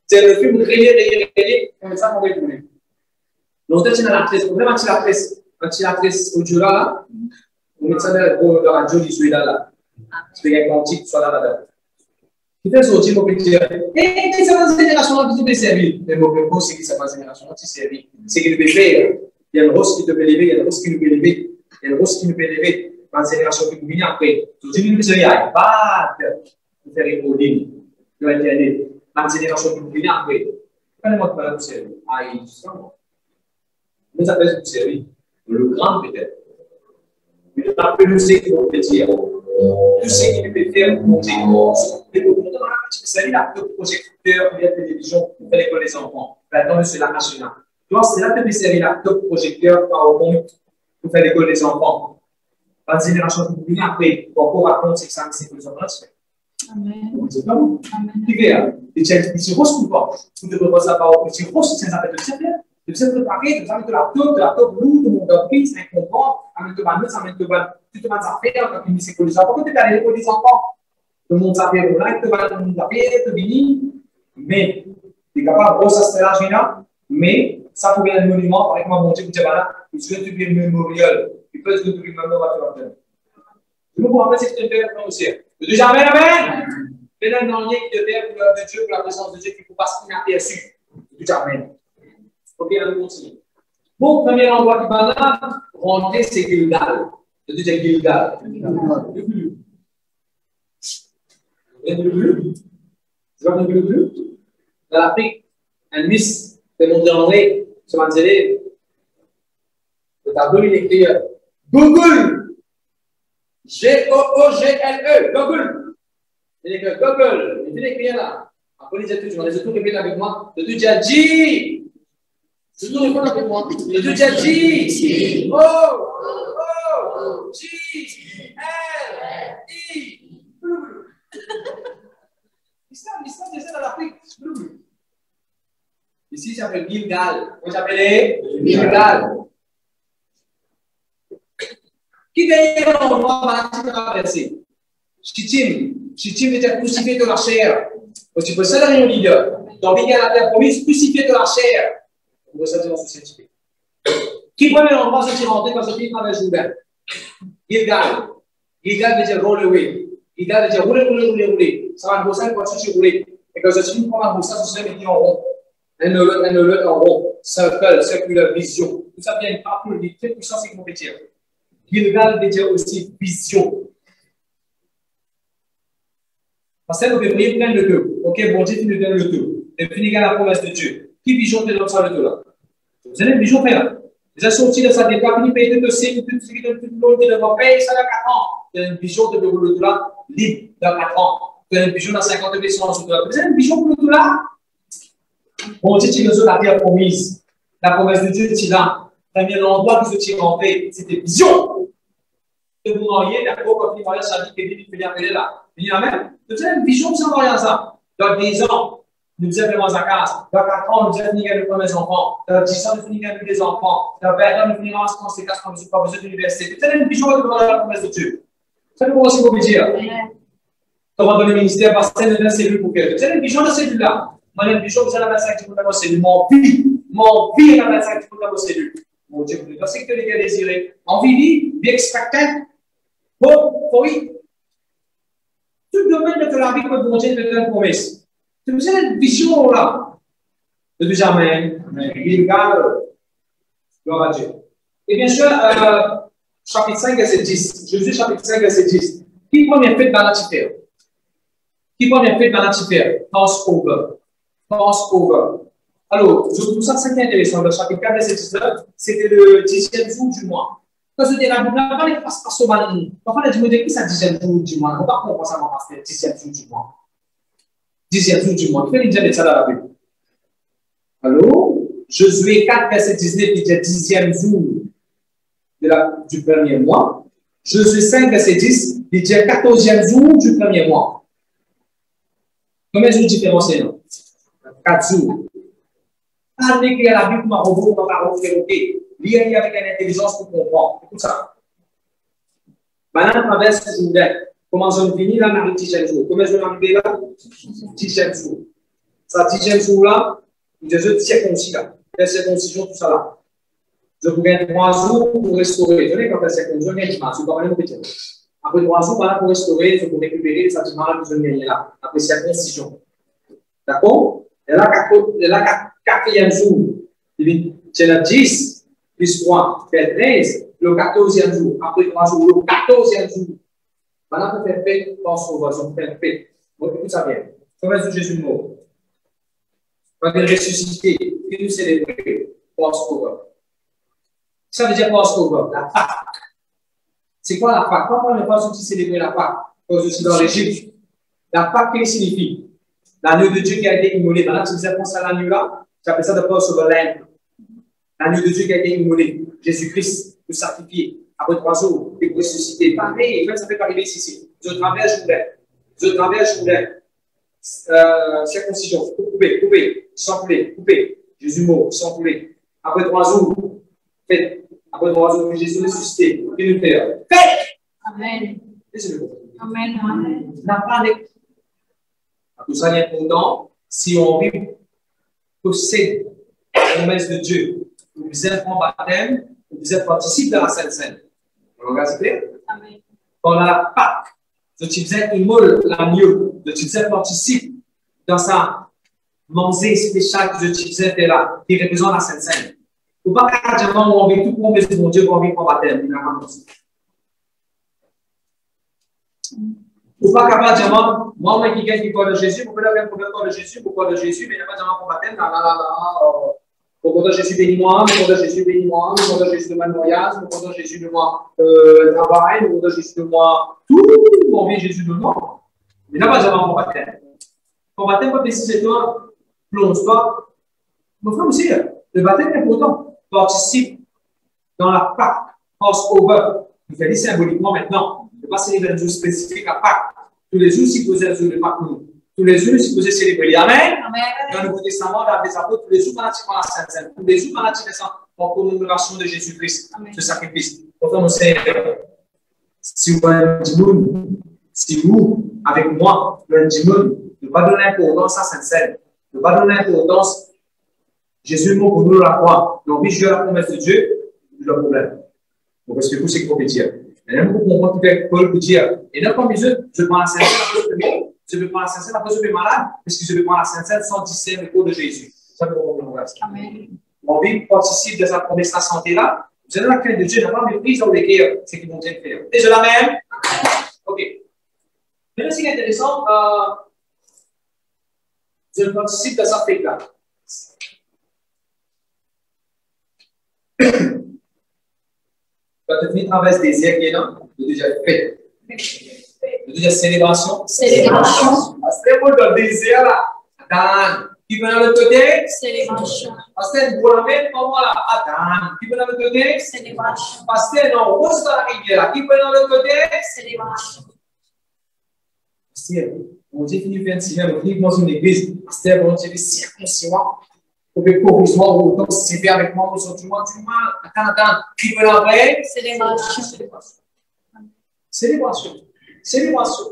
C'est le film réel, comme ça, on va écouter. Donc, tu as l'actrice, le problème, c'est l'actrice audio là, on met ça dans la radio, il est là. C'est qu'il y a un petit qui soit là. Tu fais sortir pour dire, eh, ça va, génération, tu peux servir. Mais mon propos, c'est que ça va, génération, tu servir. C'est qu'il peut faire. Il y a une rose qui te peut lever, il y a une rose qui nous peut lever, il y a une rose qui nous peut lever. Dans la génération qui nous vient après, tu dis, nous, il y a pas de faire une holding de l'Internet. Dans la génération qui nous vient après, prenez-moi de parler pour servir. Ah, il est justement. Nous appelons pour servir. Le grand peut-être. Mais pas plus ce qu'il peut dire. Tout ce qu'il peut faire pour monter. C'est là que le projecteur de la télévision pour faire l'école des enfants. Maintenant, c'est la nationale. Donc, c'est là que le servir la top projecteur PowerPoint pour faire l'école des enfants. Dans la génération qui vient après, pour encore raconter ce que ça c'est que les enfants se font. Amen. Tu verras. Et tu se poses pas. Tu te proposes la PowerPoint. Tu poses ces affaires de servir. Tu sais préparer, tu amènes de la top lourde, de mon entreprise, c'est un comprend, amène de banane, ça amène de banane, tu te mets à faire, quand tu dis c'est que les enfants, quand tu es allé pour les enfants, tout le monde s'appelle, tu te vas tout faire, tu viens, mais tu es capable de brosser cette là, mais ça pourrait être un monument, avec moi, mon Dieu, tu es là, tu sais, tu es mémorial, tu peux être tu mémorial. Je me comprends, c'est que tu es fait aussi. Tu dis jamais, amen. Fais un dernier qui te fait pour l'œuvre de Dieu, pour la présence de Dieu, qui ne faut pas se inaperçu. Tu dis amen. Ok, on continue. Bon, premier endroit du banane, rentrer, c'est Gilgal. Le deuxième Gilgal. Le bleu. Le bleu. C'est pas le bleu? Dans l'Afrique, un miss fait montrer en vrai sur ma télé. Le tableau, il est écrit Google. G-O-O-G-L-E. Google. Il est écrit Google. Il est écrit là. Après, les études répètent avec moi. Le Dieu a dit. Je te réponds avec moi. Le Dieu a dit. O, O, J, L, I. L'islam, c'est dans l'Afrique. Ici, ça s'appelle Gilgal. Vous s'appelez Gilgal. Qui d'ailleurs, on va traverser. Chittim était crucifié de la chair. Tu peux ça dans le leader. Dans l'Égal, la terre promise, crucifié de la chair. Vous ressentez dans ce scientifique. Qui premier endroit se tire rentré quand je dis dans le Jourdain? Gilgal. Gilgal veut dire roller. Gilgal veut dire rouler. Ça va bosser quand tu rouler. Et quand je suis comme un bosser, je suis mis en rond. Un autre en rond. Circle, circular, vision. Tout ça vient pas pour le très puissant, c'est qu'on peut dire. Gilgal veut dire aussi vision. Parce que nous devons plein de deux. Ok, bon Dieu, tu nous donnes le deux. Et puis, il y a la promesse de Dieu. Qui vision te donne ça le deux là? Vous avez une vision faire. Vous avez sorti de sa départ, vous payez tout aussi, tout ce qui donne tout le monde, vous devez payer ça dans 4 ans. Vous avez une vision de le deux là, libre dans 4 ans. Vous avez une vision dans 50 ans, vous avez une vision pour le deux là? Bon Dieu, tu nous donnes la terre promise. La promesse de Dieu, tu l'as. Premier endroit que tu es rentré, c'était vision. De vous marier, d'accord, quand vous mariez, ça dit que vous venez appeler là. Amen. Nous avons une vision de ça. Dans 10 ans, nous avons vraiment à casa. Dans 4 ans, nous avons fini avec les premiers enfants. Dans 10 ans, nous avons fini avec les enfants. Dans 20 ans, nous finirons en conséquence quand nous n'avons pas besoin d'université. Nous avons une vision de la promesse de Dieu. Ça nous aussi vous dire. Comment donner le ministère, parce que c'est une cellule pour quelqu'un. Vous avez une vision de cellule-là. Moi, j'ai une vision de la 25 de cellule. Mon vie est la 25 de cellule. Mon Dieu, vous savez ce que les gars désirent. Envie, bien expectant. Bon, oui. Tout le domaine de la vie que bon Dieu te donne une promesse. Vous avez une vision là. De dire Amen. Gilgal. Gloire à Dieu. Et bien sûr, chapitre 5, verset 10. Jésus, chapitre 5, verset 10. Qui première fête dans la tifère? Qui première fête dans la tifère? Passover. Passover. Alors, je trouve ça très intéressant. Le chapitre 4, verset 19, c'était le 10e jour du mois. Quand je dis la Bible, on ne passe pas sur ma ligne. Parfois, on dit qui ça 10e jour du mois? On ne va pas comprendre ça, parce que 10e jour du mois. 10e jour du mois. Qui fait ça dans la Bible? Alors, Josué 4, verset 19, il dit 10e jour du premier mois. Josué 5, verset 10, il dit 14e jour du premier mois. Combien de jours différents c'est là? 4 jours. Quand on écrit la Bible, on va regarder. Lire avec une intelligence pour comprendre. Écoute ça. Maintenant, on traverse ce jour-là. Comment on finit là, dans le 10e jour? Combien je vais arriver là? 10e jour. Ça, 10e jour-là, il y a des circoncisions là. La circoncision, tout ça là. Je vous gagne 3 jours pour restaurer. Je n'ai pas fait circoncision, je gagne dimanche. Je vais vous dire. Après 3 jours, pour restaurer, je vais récupérer les sentiments que je gagne là. Après circoncision. D'accord? Et là, 4e jour. C'est le 10. Plus 3, fait 13, le 14e jour. Après 3 jours, le 14e jour. Maintenant, pour faire fête, pense au voisin, pour faire fête. Bon, écoute ça bien. Comment est-ce que Jésus mort? Quand il est ressuscité, il nous célèbre, Passover. Ça veut dire Passover, la Pâque. C'est quoi la Pâque? Pourquoi on n'est pas censé célébrer la Pâque? Quand je suis dans l'Égypte. La Pâque, qu'est-ce que signifie? L'agneau de Dieu qui a été immolé. Maintenant, tu disais, pense à l'agneau-là, j'appelle ça de Passover Lamb. L'agneau de Dieu qui a été immolé, Jésus-Christ, nous sacrifier. Après 3 jours, il est ressuscité. Pareil, même ça ne peut pas arriver ici. Je traverse, je voulais. Circoncision, couper, sans couler, couper. Jésus mort, sans couler. Après 3 jours, faites. Après 3 jours, Jésus ressuscité. Que nous faire? Faites! Amen. Amen. Amen. N'a pas de. Tout ça est important si on vit possède la promesse de Dieu. Vous êtes en baptême, vous êtes participé de la Sainte Seine. Vous regardez? Amen. Quand on a la Pâque, vous utilisez une moule, l'agneau, vous utilisez participe dans sa manger spéciale que vous utilisez là, qui représente la Sainte Seine. Vous ne pouvez pas dire qu'on on vit tout pour de mon Dieu, qu'on vit en baptême. Vous ne pouvez pas capable de dire, moi, qui gagne du corps de Jésus, vous pouvez avoir un problème de Jésus, pourquoi de Jésus, mais il n'y a pas de dire pour baptême, au corps de Jésus, bénis-moi, au corps de Jésus, bénis-moi, au corps de Jésus, de moi, voyage, au corps de Jésus, de moi, travail, au corps de Jésus, de moi, tout, on vit Jésus de moi. Mais il n'y a pas de dire pour baptême. Pour baptême, pas préciser toi, plonge pas. Mon frère aussi, le baptême est important. Participe dans la Pâque, Passover. Il fait symboliquement maintenant. Ne pas célébrer un jour spécifique à Pâques. Tous les jours, si vous êtes un jour de Pâques, tous les jours, si vous êtes célébré. Amen. Dans le Nouveau Testament, dans les apôtres, tous les jours, on a la Sainte Seine. Tous les jours, on a en commémoration de Jésus-Christ, ce sacrifice. Pourtant, nous savons, si vous si vous, avec moi, le dimanche, ne pas donner l'importance à Sainte Seine, ne pas donner l'importance, Jésus mort pour nous la croix. Donc, oui, je la promesse de Dieu, le problème. Donc, parce que tout, c'est qu'on peut dire. Et même pour comprendre que Paul peut dire, et là, comme je prends la Sainte-Seine, après je peux bien, je peux prendre la Sainte-Seine, après je peux malade, parce que je peux prendre la Sainte-Seine sans discerner le cours de Jésus. Ça, pour comprendre. Amen. Mon vie participe de sa promesse de santé-là. Vous avez la crainte de Dieu, n'a pas méprise dans les cœurs, c'est qu'ils vont bien faire. Et je l'amène. OK. Maintenant, ce qui est intéressant, je participe de sa fête-là. Quand tu traverses des airs qui est là, le déjà fait. Le déjà célébration. Célébration. Parce que pour le désert là, dans qui vient de l'autre côté? Célébration. Parce que pour la même pour moi là, attends, qui vient de l'autre côté? Célébration. Parce que non, où est-ce que la rivière là? Qui vient de l'autre côté? Célébration. Parce que mon Dieu finit faire un signe, on finit dans une église. Parce que mon Dieu est circoncisoire. Pour que provisoire ou autant se faire avec moi, pour du mal. Attends, qui veut la vraie? Célébration. Célébration. Célébration.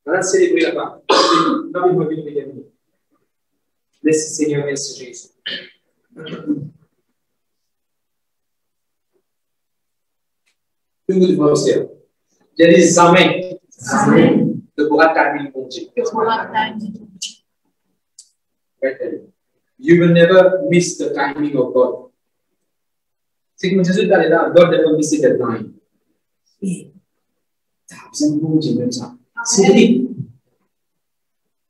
On a célébré là-bas. Merci Seigneur, merci Jésus. Que vous devez observer. Il y a des amens. Amen. De pouvoir terminer mon Dieu. You will never miss the timing of God. C'est comme Jésus d'aller là, God never miss the time. C'est un bon Dieu même ça. C'est dit,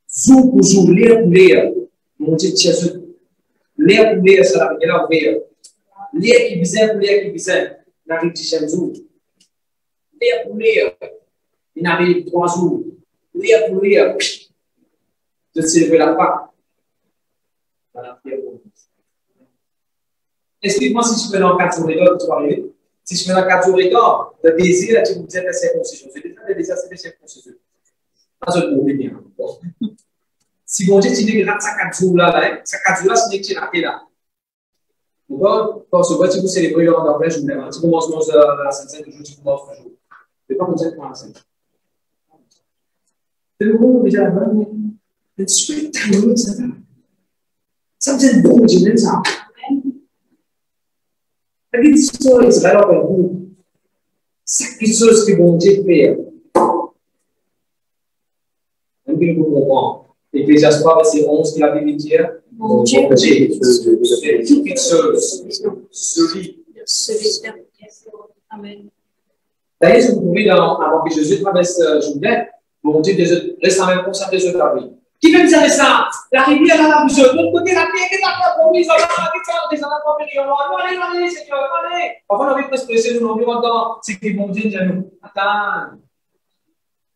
jour pour jour, l'air pour l'air, mon Dieu Jésus, l'air pour l'air, ça va venir ouvrir. L'air qui bizarre pour l'air qui bizarre, n'arrive pas chaque jour. L'air pour l'air, il n'arrive 3 jours. L'air pour l'air, je célèbre la Pâque. Explique-moi si je fais dans 4 jours et d'or, tu vas arriver. Si je fais dans 4 jours et d'or, le désir, tu me disais la circoncision. C'est déjà le désir, c'est la circoncision. Pas de problème. Si mon Dieu, tu dis que ça 4 jours là, ça 4 jours là, c'est que tu es là. D'accord? Quand tu veux célébrer dans la journée, tu commences la Sainte-Seine, toujours tu commences le jour. Tu ne pas comme ça pour la Sainte. C'est le moment où déjà la bonne, le spectacle, ça va. Ça me dit bon Dieu, même ça. La vie d'histoire Israël en vous. C'est quelque chose que bon Dieu fait. Même que vous comprenez. Ecclésiaste 3, verset 11, qui la Bible dit, mon Dieu, toute chose, celui. Amen. D'ailleurs, si vous pouvez, avant que Jésus traverse Jourdain, mon Dieu reste en même concentré sur ta vie. Qui veut dire ça? La rivière là, vous de l'autre côté, la terre qui est à promis, ça va des allez, Seigneur, allez. Parfois, on a envie de exprimer nous environ, c'est que mon Dieu dit à nous, attends.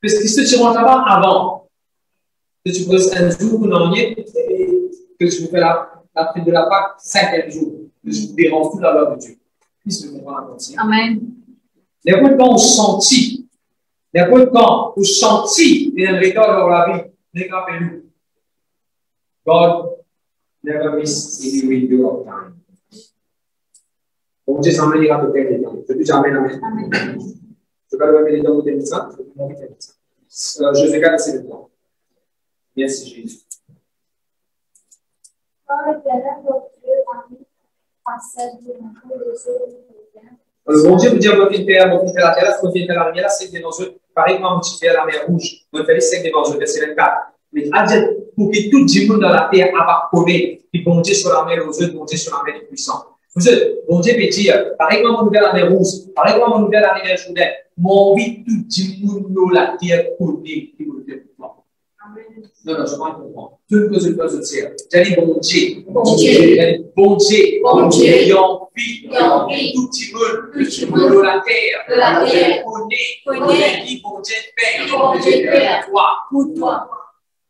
Parce que si tu rentres là-bas avant, que tu poses un jour pour l'ennuyer, que tu fais la fête de la Pâque 5e jour, que je vous dérange toute la loi de Dieu. Puisse me comprendre ainsi. Amen. N'importe quand on sentit, n'importe quand on sentit, il y a un retard dans la vie. Rappelez-nous, God never misses any window of time. Bon Dieu s'en mêlera de quel temps. Je dis jamais amen. Je vais le mettre dans votre émission. Je vais vous montrer ça. Je vais garder le temps. Merci Jésus. Bon Dieu vous dit, mon fils Père, mon fils Père, la terre, mon fils Père, la lumière, c'est des enjeux. Pareil, moi, mon fils Père, la mer rouge, mon fils Père, des enjeux, verset 24. Mais pour que tout le monde dans la terre a connaître, puis bon Dieu sur la mer aux yeux, bon Dieu sur la mer des puissants. Vous savez, bon Dieu peut dire, pareil, moi, mon nouvelle la mer rouge, pareil, moi, mon nouvelle la mer rouge, mon vie, tout le monde dans la terre connaît, qui vous le fait pour moi. Non, je comprends. Tout le monde peut se dire. J'ai dit bon Dieu. Bon Dieu. Bon Dieu. Bon Dieu. Yon vie. Tout le monde de la terre. Connaît. Qui bon Dieu fait. Bon Dieu fait. Pour toi.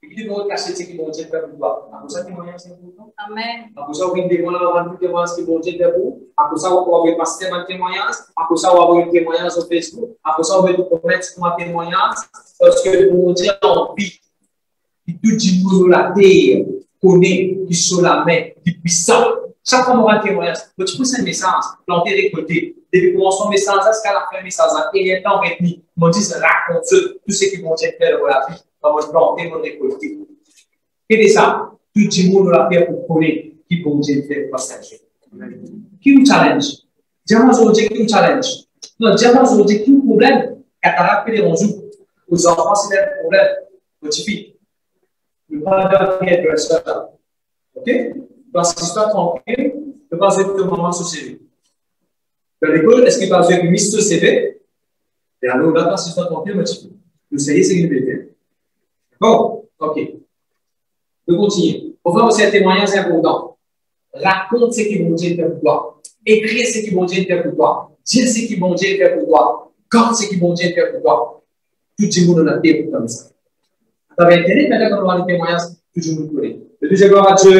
Il faut cacher ce que bon Dieu fait pour toi. À cause ça, témoignage c'est pour toi. Amen. À cause ça, vous avez un témoignage que bon Dieu fait pour vous. À cause ça, vous pouvez passer un témoignage. À cause ça, vous avez un témoignage sur Facebook. À cause ça, vous pouvez commettre un témoignage. Parce que bon Dieu a envie. Tout le monde de la terre connaît, qui sur la main, qui est puissant. Chaque fois qu'on a un témoignage, tu peux un message, planter récolter. Depuis qu'on a un message, jusqu'à la fin du message, et il y a un temps réuni, on dit, raconte tout ce qui vont faire dans la vie, on va planter, on va récolter. Et c'est ça, tout le monde de la terre pour connaître qui vont faire passager. Qui vous challenge? Diamant objectif challenge. Non, diamant objectif problème. Cataracte les rendus. Aux enfants, c'est un problème. Aux filles. Le pas de ça. OK? Dans cette histoire tranquille, je pense que le moment sur CV. Dans l'école, est-ce qu'il passe avec une mise sur CV? Et alors, là, dans cette histoire tranquille, vous savez ce qu'il veut faire. Bon, OK. Je continue. On va aussi un témoignage important. Raconte ce qu'ils vont dire faire pour toi. Écris ce qu'ils vont dire faire pour toi. Dis ce qu'ils vont dire faire pour toi. Garde ce qu'ils vont dire faire pour toi. Tout le monde a été comme ça. Dans Internet, maintenant, quand on va les témoignages, tout le monde connaît. Le deuxième gloire à Dieu.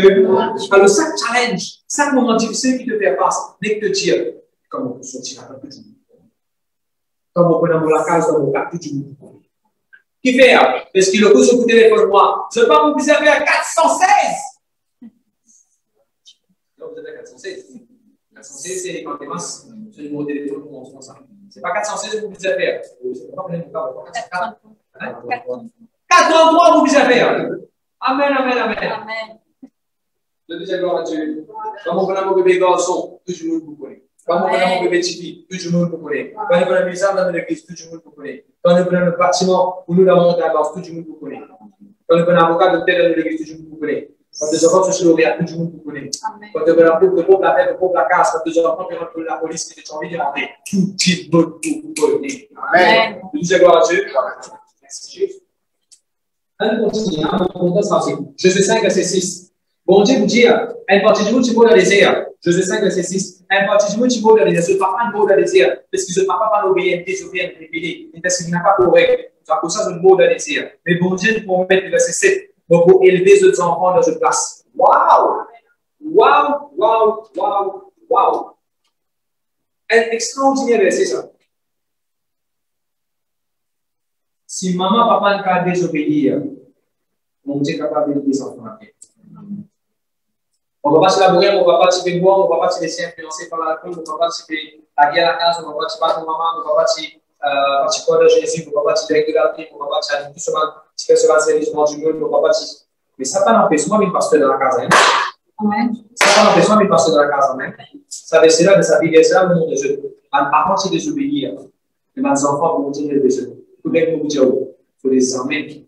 Alors, chaque challenge, chaque moment difficile qui te fait face, n'est que te dire comment on peut sortir à tout le monde. Comment on peut dans la case, dans le cas, tout le monde. Qui fait? Parce qu'il le coup sur le téléphone, moi. Je ne vais pas vous observer à 416. Là, vous êtes à 416. 416, c'est quand tu masses sur le numéro de téléphone pour montrer ça. Ce n'est pas 416 que vous observez. C'est pas 433 vous observez. Amen, amen, amen. Amen. Le deuxième gloire à Dieu. Comment on a mon bébé garçon, tout le monde vous connaît. Quand on a mon bébé Tipeee, tout le monde vous connaît. Quand on a la maison dans l'église, tout le monde vous connaît. Quand on a le bâtiment où nous avons monté à base, tout le monde vous connaît. Quand on a l'avocat de tête dans l'église, tout le monde vous connaît. Quand on a enfants sur l'horaire, tout le monde vous connaît. Quand on a le pauvre la tête, le pauvre la casse, quand on a enfants qui la police qui est envie de rentrer, tout le monde vous connaît. Amen. Le deuxième gloire à Dieu. Merci Jésus. On continue, Josué 5, verset 6. Bon Dieu vous dit, un parti du monde qui vaut dans les airs. Josué 5, verset 6. Un parti du monde qui vaut dans les airs. Ce papa ne vaut dans les airs. Parce que ce papa va l'obéir, désobéir, révéler. Parce qu'il n'a pas correct. C'est pour ça que nous vaut dans les airs. Mais bon Dieu nous promet le verset 7. Donc pour élever ces enfants dans cette place. Waouh! Waouh! Waouh! Waouh! Waouh! Un extraordinaire verset, ça. Si maman, papa ne peut désobéir, mon Dieu est capable d'élever les enfants. On ne va pas se labourer, on ne va pas se faire boire, on ne va pas se laisser influencer par l'alcool, on ne va pas se faire la guerre à la case, on ne va pas se battre maman, on ne va pas se croire de Jésus, on ne va pas se faire de la vie, on ne va pas se faire tout ce qui fait service du monde, on ne va pas se. Mais ça n'a pas l'empêchement, mais pasteur dans la case. Amen. Ça n'a pas l'empêchement, mais pasteur dans la case. Amen. Ça veut dire que ça veut dire ça, le monde de Dieu. À partir de désobéir, les enfants vont dire des choses. Tout le monde dit, il faut les amener. Il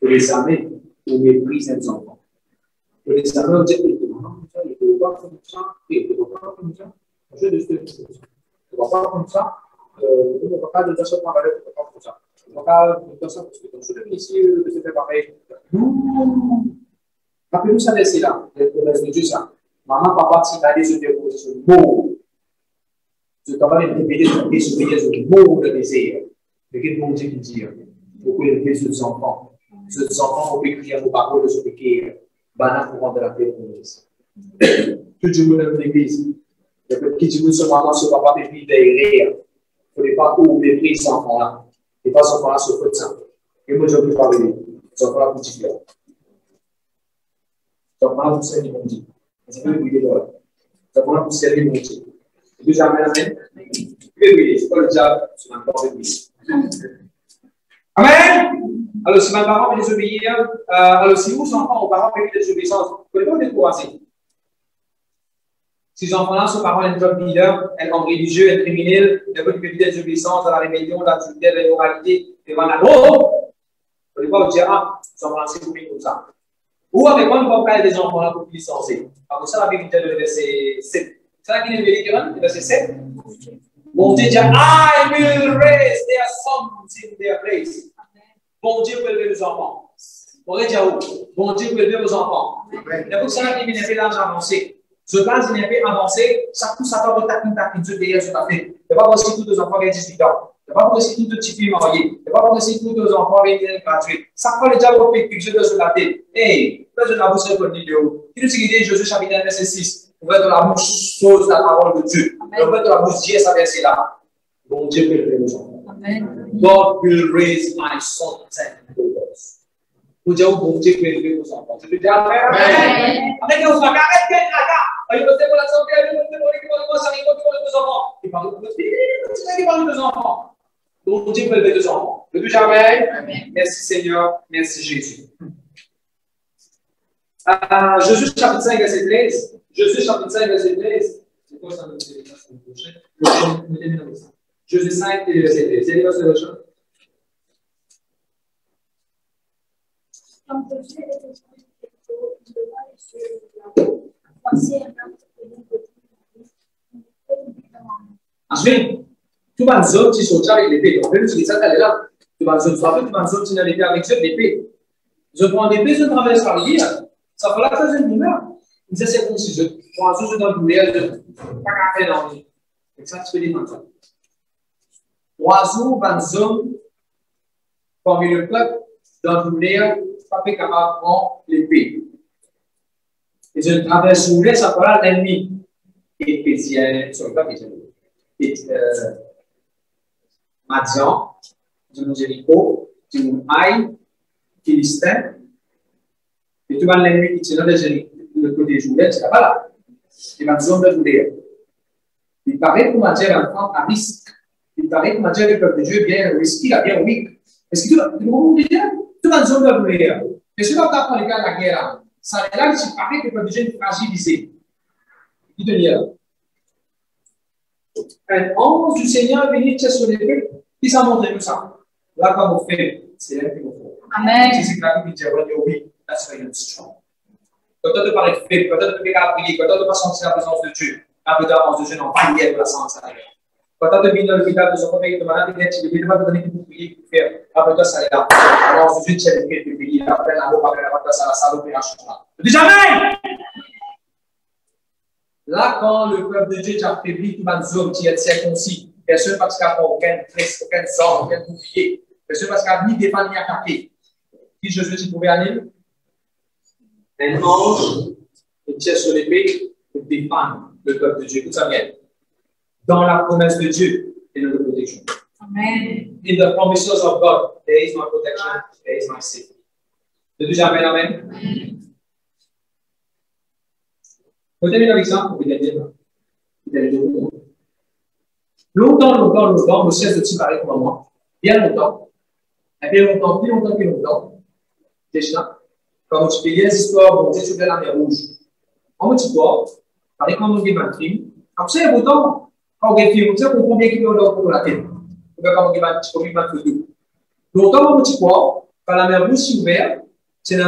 faut les amener au mépris des enfants. Il faut les amener au dire, il ne faut pas comme ça, il ne faut pas comme ça. Je ne faut pas comme ça. Il ne faut pas de ça, il ne faut pas comme ça. Il ne faut pas de ça, parce que comme je le dis ici, c'est fait pareil. Rappelez-nous ça, c'est là, le Dieu, ça. Maman, papa, si tu as des œufs sur le mot, je t'en vais répéter sur le mot de désir. Mais qu'est-ce que mon Dieu dit? Il faut élever ces enfants. Ces enfants vont écrire vos paroles de ce péché. Banal pour rendre la paix pour nous. Tout le monde dans l'église. Le peuple qui dit nous ce maman, ce papa, et puis derrière. Il ne faut pas oublier ces enfants-là. Et pas ces enfants-là se font ça. Et moi, je ne peux pas parler. Ces enfants-là pour dire. Ces enfants-là pour servir mon Dieu. C'est pas le bruit de l'heure. Ces enfants-là pour servir mon Dieu. Et puis, jamais la main. Oui, c'est pas le diable, c'est un corps de vie. Amen. Alors, si mes parents veulent désobéir, alors si vos enfants aux parents veulent désobéissance, vous ne pouvez pas les décourager. Si les enfants-là sont parents d'un job leader, un homme religieux, un criminel, ils veulent que désobéissance à la rébellion, l'adultère, l'immoralité, devant la loi, vous ne pouvez pas vous dire, ah, ces enfants-là, c'est comme ça. Ou avec moi, nous ne pouvons pas aider les enfants-là pour qu'ils licencient. Alors, ça, la Bible dit le verset 7. C'est là qu'il est vérifié, le verset 7. Bon Dieu dit, I will raise their sons in their place. Bon Dieu peut élever les enfants. On va dire où? Bon Dieu peut élever vos enfants. Et pour ça, il n'y a pas d'âge avancé. Ce cas, il n'y a pas avancé, ça pousse à faire un taquin, Dieu derrière ce café. Il ne pas possible tous les enfants qui ont 18 ans. Il ne pas possible tous les petits filles mariés. Il ne pas possible tous les enfants qui ont gratuits. Ça fait le diable au pic, Dieu de ce café. Hey, là, je n'ai pas besoin de vidéo. Qui nous dit Jésus chapitre 1, verset 6. Ouvert de la bouche, chose la parole de Dieu. Ouvert de la bouche, Dieu, ça verset là. Bon Dieu peut élever nos enfants. God will raise my sons and daughters. Vous dites, bon Dieu peut élever vos enfants. Je peux dire, Amen. Amen. Vous arrêtez là. Il faut pour la santé, il faut pour les enfants. Il parle de nos enfants. Donc, Dieu peut élever nos enfants. Je peux dire, Amen. Merci Seigneur. Merci Jésus. Josué chapitre 5, verset 13. Josué chapitre 5, verset 13. C'est quoi ça? Josué 5 et le verset 2. C'est les versets de Jean. Quand Josué était au sein du Jéricho, il leva les yeux vers là-haut. Voici un homme qui venait de Ensuite, tout le monde qui sont avec l'épée. On peut utiliser ça, elle est là. Tout le monde qui sont l'épée avec eux, l'épée. Je prends l'épée, je traverse la rivière. Ça fait la troisième lumière. Ils disent c'est comme si je prends un jour dans le lumière, je ne pas qu'à faire dans le et ça, tu peux dire comme ça. Oiseaux, banzom, parmi le peuple, dans le lumière, pas capable de prendre l'épée. Et je traverse le ça fera l'ennemi. Éphésien, sur le papier. Madian, du Jéricho, du Haï, Philistin, et tout le monde l'ennemi qui tient le côté de Judée, c'est pas là. Il va zone de Judée. Il paraît pour Dieu un temps à risque. Il paraît pour Dieu le peuple de Dieu bien risqué, bien weak. Est-ce que tout le monde dit bien? Tout le monde zone de Judée. Et si on apprend les gars de la guerre, ça est là, il paraît que le peuple de Dieu est fragilisé. Il te dit là. Un ange du Seigneur est venu sur l'épée, qui s'en montre nous ça. Là, comme on fait, c'est elle qui nous fait. Amen. C'est ce que la Bible dit, oui, that's why you're strong. Quand on te parle de faible, quand on te fait qu'à prier, quand on ne peut pas sentir la présence de Dieu, la présence de Dieu n'en pas hier de la sens à l'air. Quand on te vient dans l'hôpital de son famille, de malade, il ne peut pas te donner pour prier, pour faire. Après toi, ça est là. La présence de Dieu, tu es le fait de prier, après la mort, après la mort, ça la salle d'opération là. Dis jamais! Là, quand le peuple de Dieu est affaibli, tout le monde qui est circoncis, personne parce qu'il n'y a aucun tresse, aucun sort, aucun bouclier, personne parce qu'il n'y a ni défendu ni attaqué. Qui Josué tu pouvais aller? Un ange qui tire sur l'épée pour défendre le peuple de Dieu. Tout ça vient dans la promesse de Dieu et de notre protection. Amen. In the promises of God, there is my protection, there is my safety. De Dieu, amen, amen. On termine avec ça pour dire longtemps, le ciel se séparait pour moi. Bien longtemps. Et bien longtemps, plus longtemps. Déjà, quand tu fais les histoires, bon, tu es sur la mer rouge. En petit quoi, par exemple, on dit un film. Après, il y a autant, quand on fait un film, tu sais, on comprend bien qu'il y a pour la tête. Quand on dit un film. Longtemps, en petit quoi, quand la mer rouge s'est ouverte, c'est la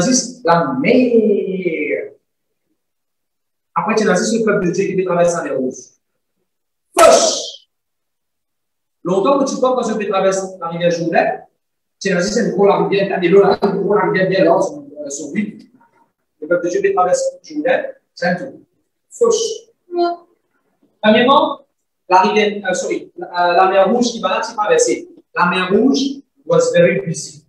mer. Après, tu as le peuple de Dieu qui traverse la mer rouge. Foch! Longtemps que tu vois quand je traverse la rivière Jourdain, tu as une grosse rivière, tu as des rivière bien là, sur vide. Le peuple de Dieu qui traverse Jourdain, c'est un tout. Foch! Premièrement, la mer rouge qui va là, tu traverser. La mer rouge was very busy.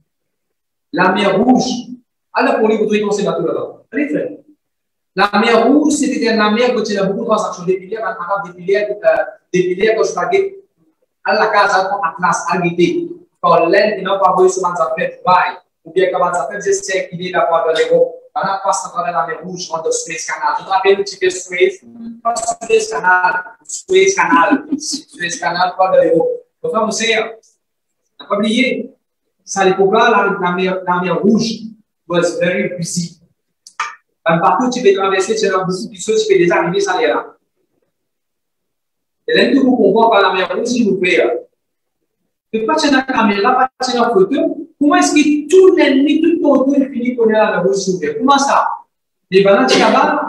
La mer rouge, alors pour les vous devez penser là-tout là-bas. Allez, frère. La mer rouge, c'était une mer où il y a beaucoup de transactions. Des piliers, quand je parlais, à la case, à classe, à l'idée. Quand l'aide, il n'a pas besoin de se faire bail. Ou bien quand ça fait j'essaie qu'il est d'avoir de l'ego. On a passé à travers la mer rouge, on a Suez Canal. Je te rappelle un petit peu Suez. Pas Suez Canal, Suez Canal. Suez Canal, pas de l'ego. Donc, là, vous savez, on n'a pas oublié. Ça, les là, la mer rouge was very busy. Partout, tu peux traverser, tu as beaucoup de choses, tu peux déjà arriver, ça est là. Et là, tout vous comprend par la mer rouge, s'il vous plaît. Ne pas tenir la caméra, pas tenir la photo. Comment est-ce que tout l'ennemi, tout ton tour, il finit pour aller à la rouge, s'il vous plaît? Comment ça? Les bananes, tu là-bas,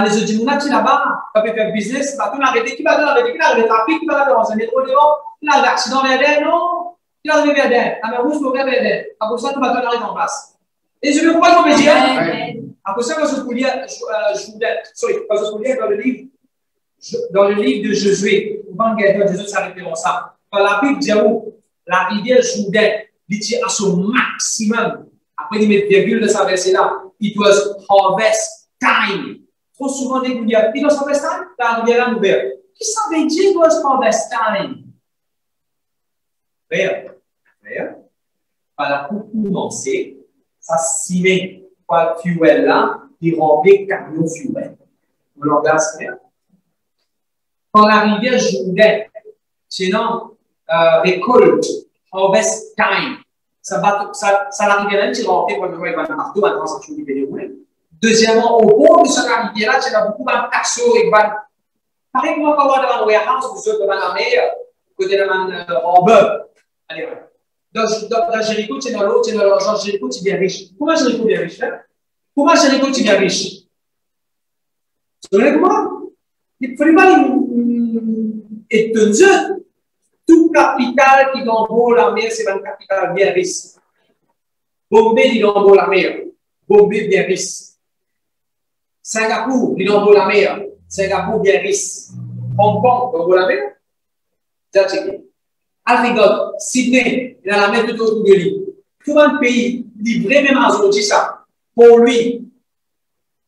les autres gens, tu là-bas, tu peux faire business, tu vas arrêter, qui va l'arrêter, qui va arrêter, qui va l'arrêter, on s'en est trop devant, qui va l'arrêter, accident vers non, qui va arriver vers elle, la mer rouge, tu va vers elle. Après ça, tu vas l'arrêter en place. Et je ne veux pas tomber dire. Après ça, quand je vous lis dans le livre de Josué, vous allez regarder Jésus, ça référence ça. Quand la Bible dit où la rivière Jourdain, il dit à son maximum. Après, il met virgule de sa verset là. It was harvest time. Trop souvent, les gens disent, it was harvest time, la rivière est ouverte. Qui ça veut dire it was harvest time? Frère, voilà, pour commencer, ça s'y pas le fuel là, il remplit camion fuel. Vous l'engagez, frère? Quand la rivière Jourdain, sinon, récolte, harvest time, ça la rivière là, tu remplis pour le moment, il va partout, la transaction qui va dérouler. Deuxièmement, au bord de cette rivière là, tu as beaucoup de casseaux et Par exemple, quand on va dans un warehouse, vous êtes dans la mer, côté de la harbor. Allez, ouais. Dans Jéricho, tu es dans l'eau, tu es dans l'argent, Jéricho, tu es bien riche. Pourquoi Jéricho est bien riche? Pourquoi Jéricho est bien riche? Vous savez comment? Il ne faut pas étonner. Tout capital qui est dans la mer, c'est un capital bien riche. Bombay, il est dans la mer. Bombay, bien riche. Singapour, il est dans la mer. Singapour, bien riche. Hong Kong, dans la mer. Déjà checké. Alfred, Sydney, il a la mer tout autour de lui. Tout un pays, livré même à ce ça. Pour lui,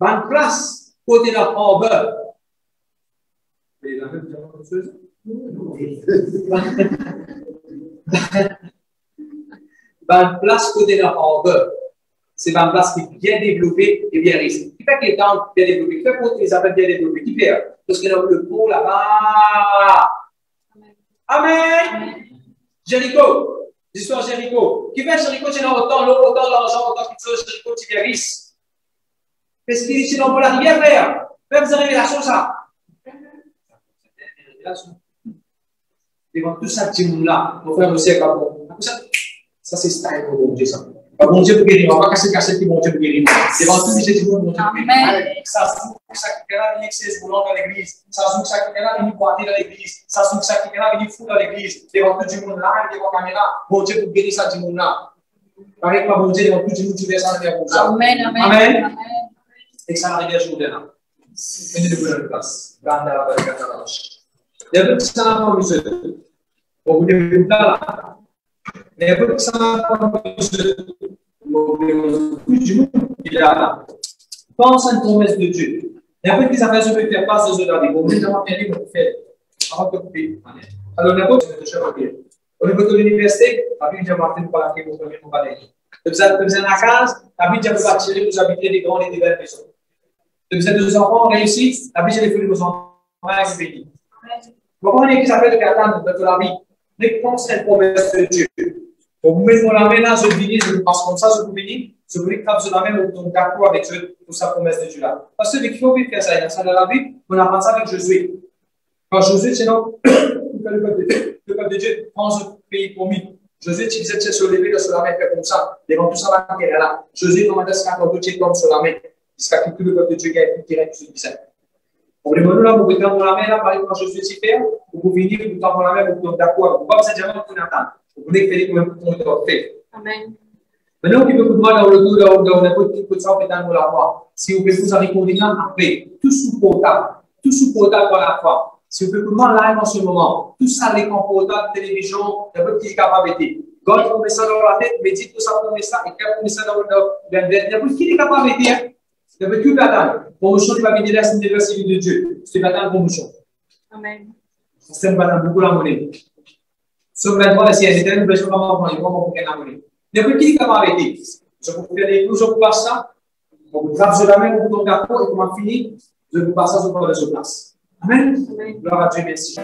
une place, côté de la harbor. Et la même chose. Une place côté de la harbor. C'est une place qui est bien développée et bien riche. Qui fait que les temps bien développés? Qui fait que les appels bien développés? Qui fait? Parce que le pont là-bas. Amen. Jéricho. L'histoire de Jéricho. Qui fait Jéricho, c'est autant l'eau, autant l'argent, autant qu'il faut Jéricho, c'est bien riche. Parce qu'il est dans la rivière, frère. Même vous avez révélation, ça. Devant tout ça, petit monde-là, mon frère aussi est pas bon. Ça, c'est style pour mon Dieu, ça. Pas bon Dieu pour guérir, on va pas casser cassette qui bon Dieu pour guérir. Devant tout ce petit monde, mon Dieu pour guérir. Ça se trouve que ça qui est là, il est dans l'église. Ça se trouve que ça qui est là, il est boité dans l'église. Ça se trouve que ça qui est là, il est fou dans l'église. Devant tout le monde là, devant la caméra, bon Dieu pour guérir ça, petit monde-là. Pareil, pas bon Dieu, devant tout le monde, tu verses en arrière pour ça. Amen, amen. Amen. Et que ça arrive à jour là. Venez de bonne place. Grande la barrière de la roche. Il y a d'autres qui sont là, monsieur. Vous voulez vous là. Il y a d'autres qui sont là, monsieur. Vous voulez du monde, il est là. Pense à une promesse de Dieu. Il y a d'autres qui savent que je vais faire face aux autres. Vous voulez vraiment bien libre pour faire. Avant que vous puissiez. Alors, on a d'autres qui sont là. Au niveau de l'université, la Bible dit à Martin pour la clé pour venir pour parler. Vous êtes dans la case, la Bible dit à vous attirer, vous habiter des grandes et des belles maisons. Vous êtes deux enfants réussis, la Bible dit à vos enfants avec béni. Vous comprenez qui s'appelle le Catan de la vie? Réponse à une promesse de Dieu. Pour vous mettre la main là, je bénis, je vous passe comme ça, je vous bénis, je vous réclame sur la main, vous êtes d'accord avec Dieu pour sa promesse de Dieu là. Parce que il faut faire ça, il y a ça dans la Bible, on apprend ça avec Josué. Quand Josué, c'est non, le peuple de Dieu prend ce pays promis. Josué, tu disais de se lever sur la main, fait comme ça, devant tout ça, la terre là. Josué, comment est-ce qu'il tombe sur la main? Jusqu'à ce que tout le peuple de Dieu gagne qui règne sur le biscuit. Pour les mots là, vous pouvez tendre la main là, par exemple, quand Josué s'y fait, vous pouvez venir, vous tendez la main, vous êtes d'accord. Vous ne pouvez pas vous dire que vous n'entendez. Vous voulez faire comme un peu de fait. Amen. Maintenant, qui peut vous demander dans le dos, dans n'importe quel coup de sang, dans la voix. Si vous pouvez vous en répondre après, tout sous portable dans la foi. Si vous pouvez vous demander live en ce moment, tout ça, les portables, télévision, n'importe qui est capable de dire. God, vous mettez ça dans la tête, médite tout ça, vous mettez ça, et quand vous mettez ça dans le tête, n'importe qui est capable de dire. N'importe qui peut attendre. Promotion, il va venir là, c'est une diversité de Dieu. C'est pas dans promotion. Amen. C'est un bâtiment beaucoup la monnaie. Sauf que la c'est une éternelle version comment on va prendre la monnaie. N'importe qui est capable de dire. Je vous fais des coups, je vous passe ça. On vous trappe sur la main, on vous tombe d'accord, et comment finir, je vous passe ça sur place. Amen. Gloire à Dieu, merci.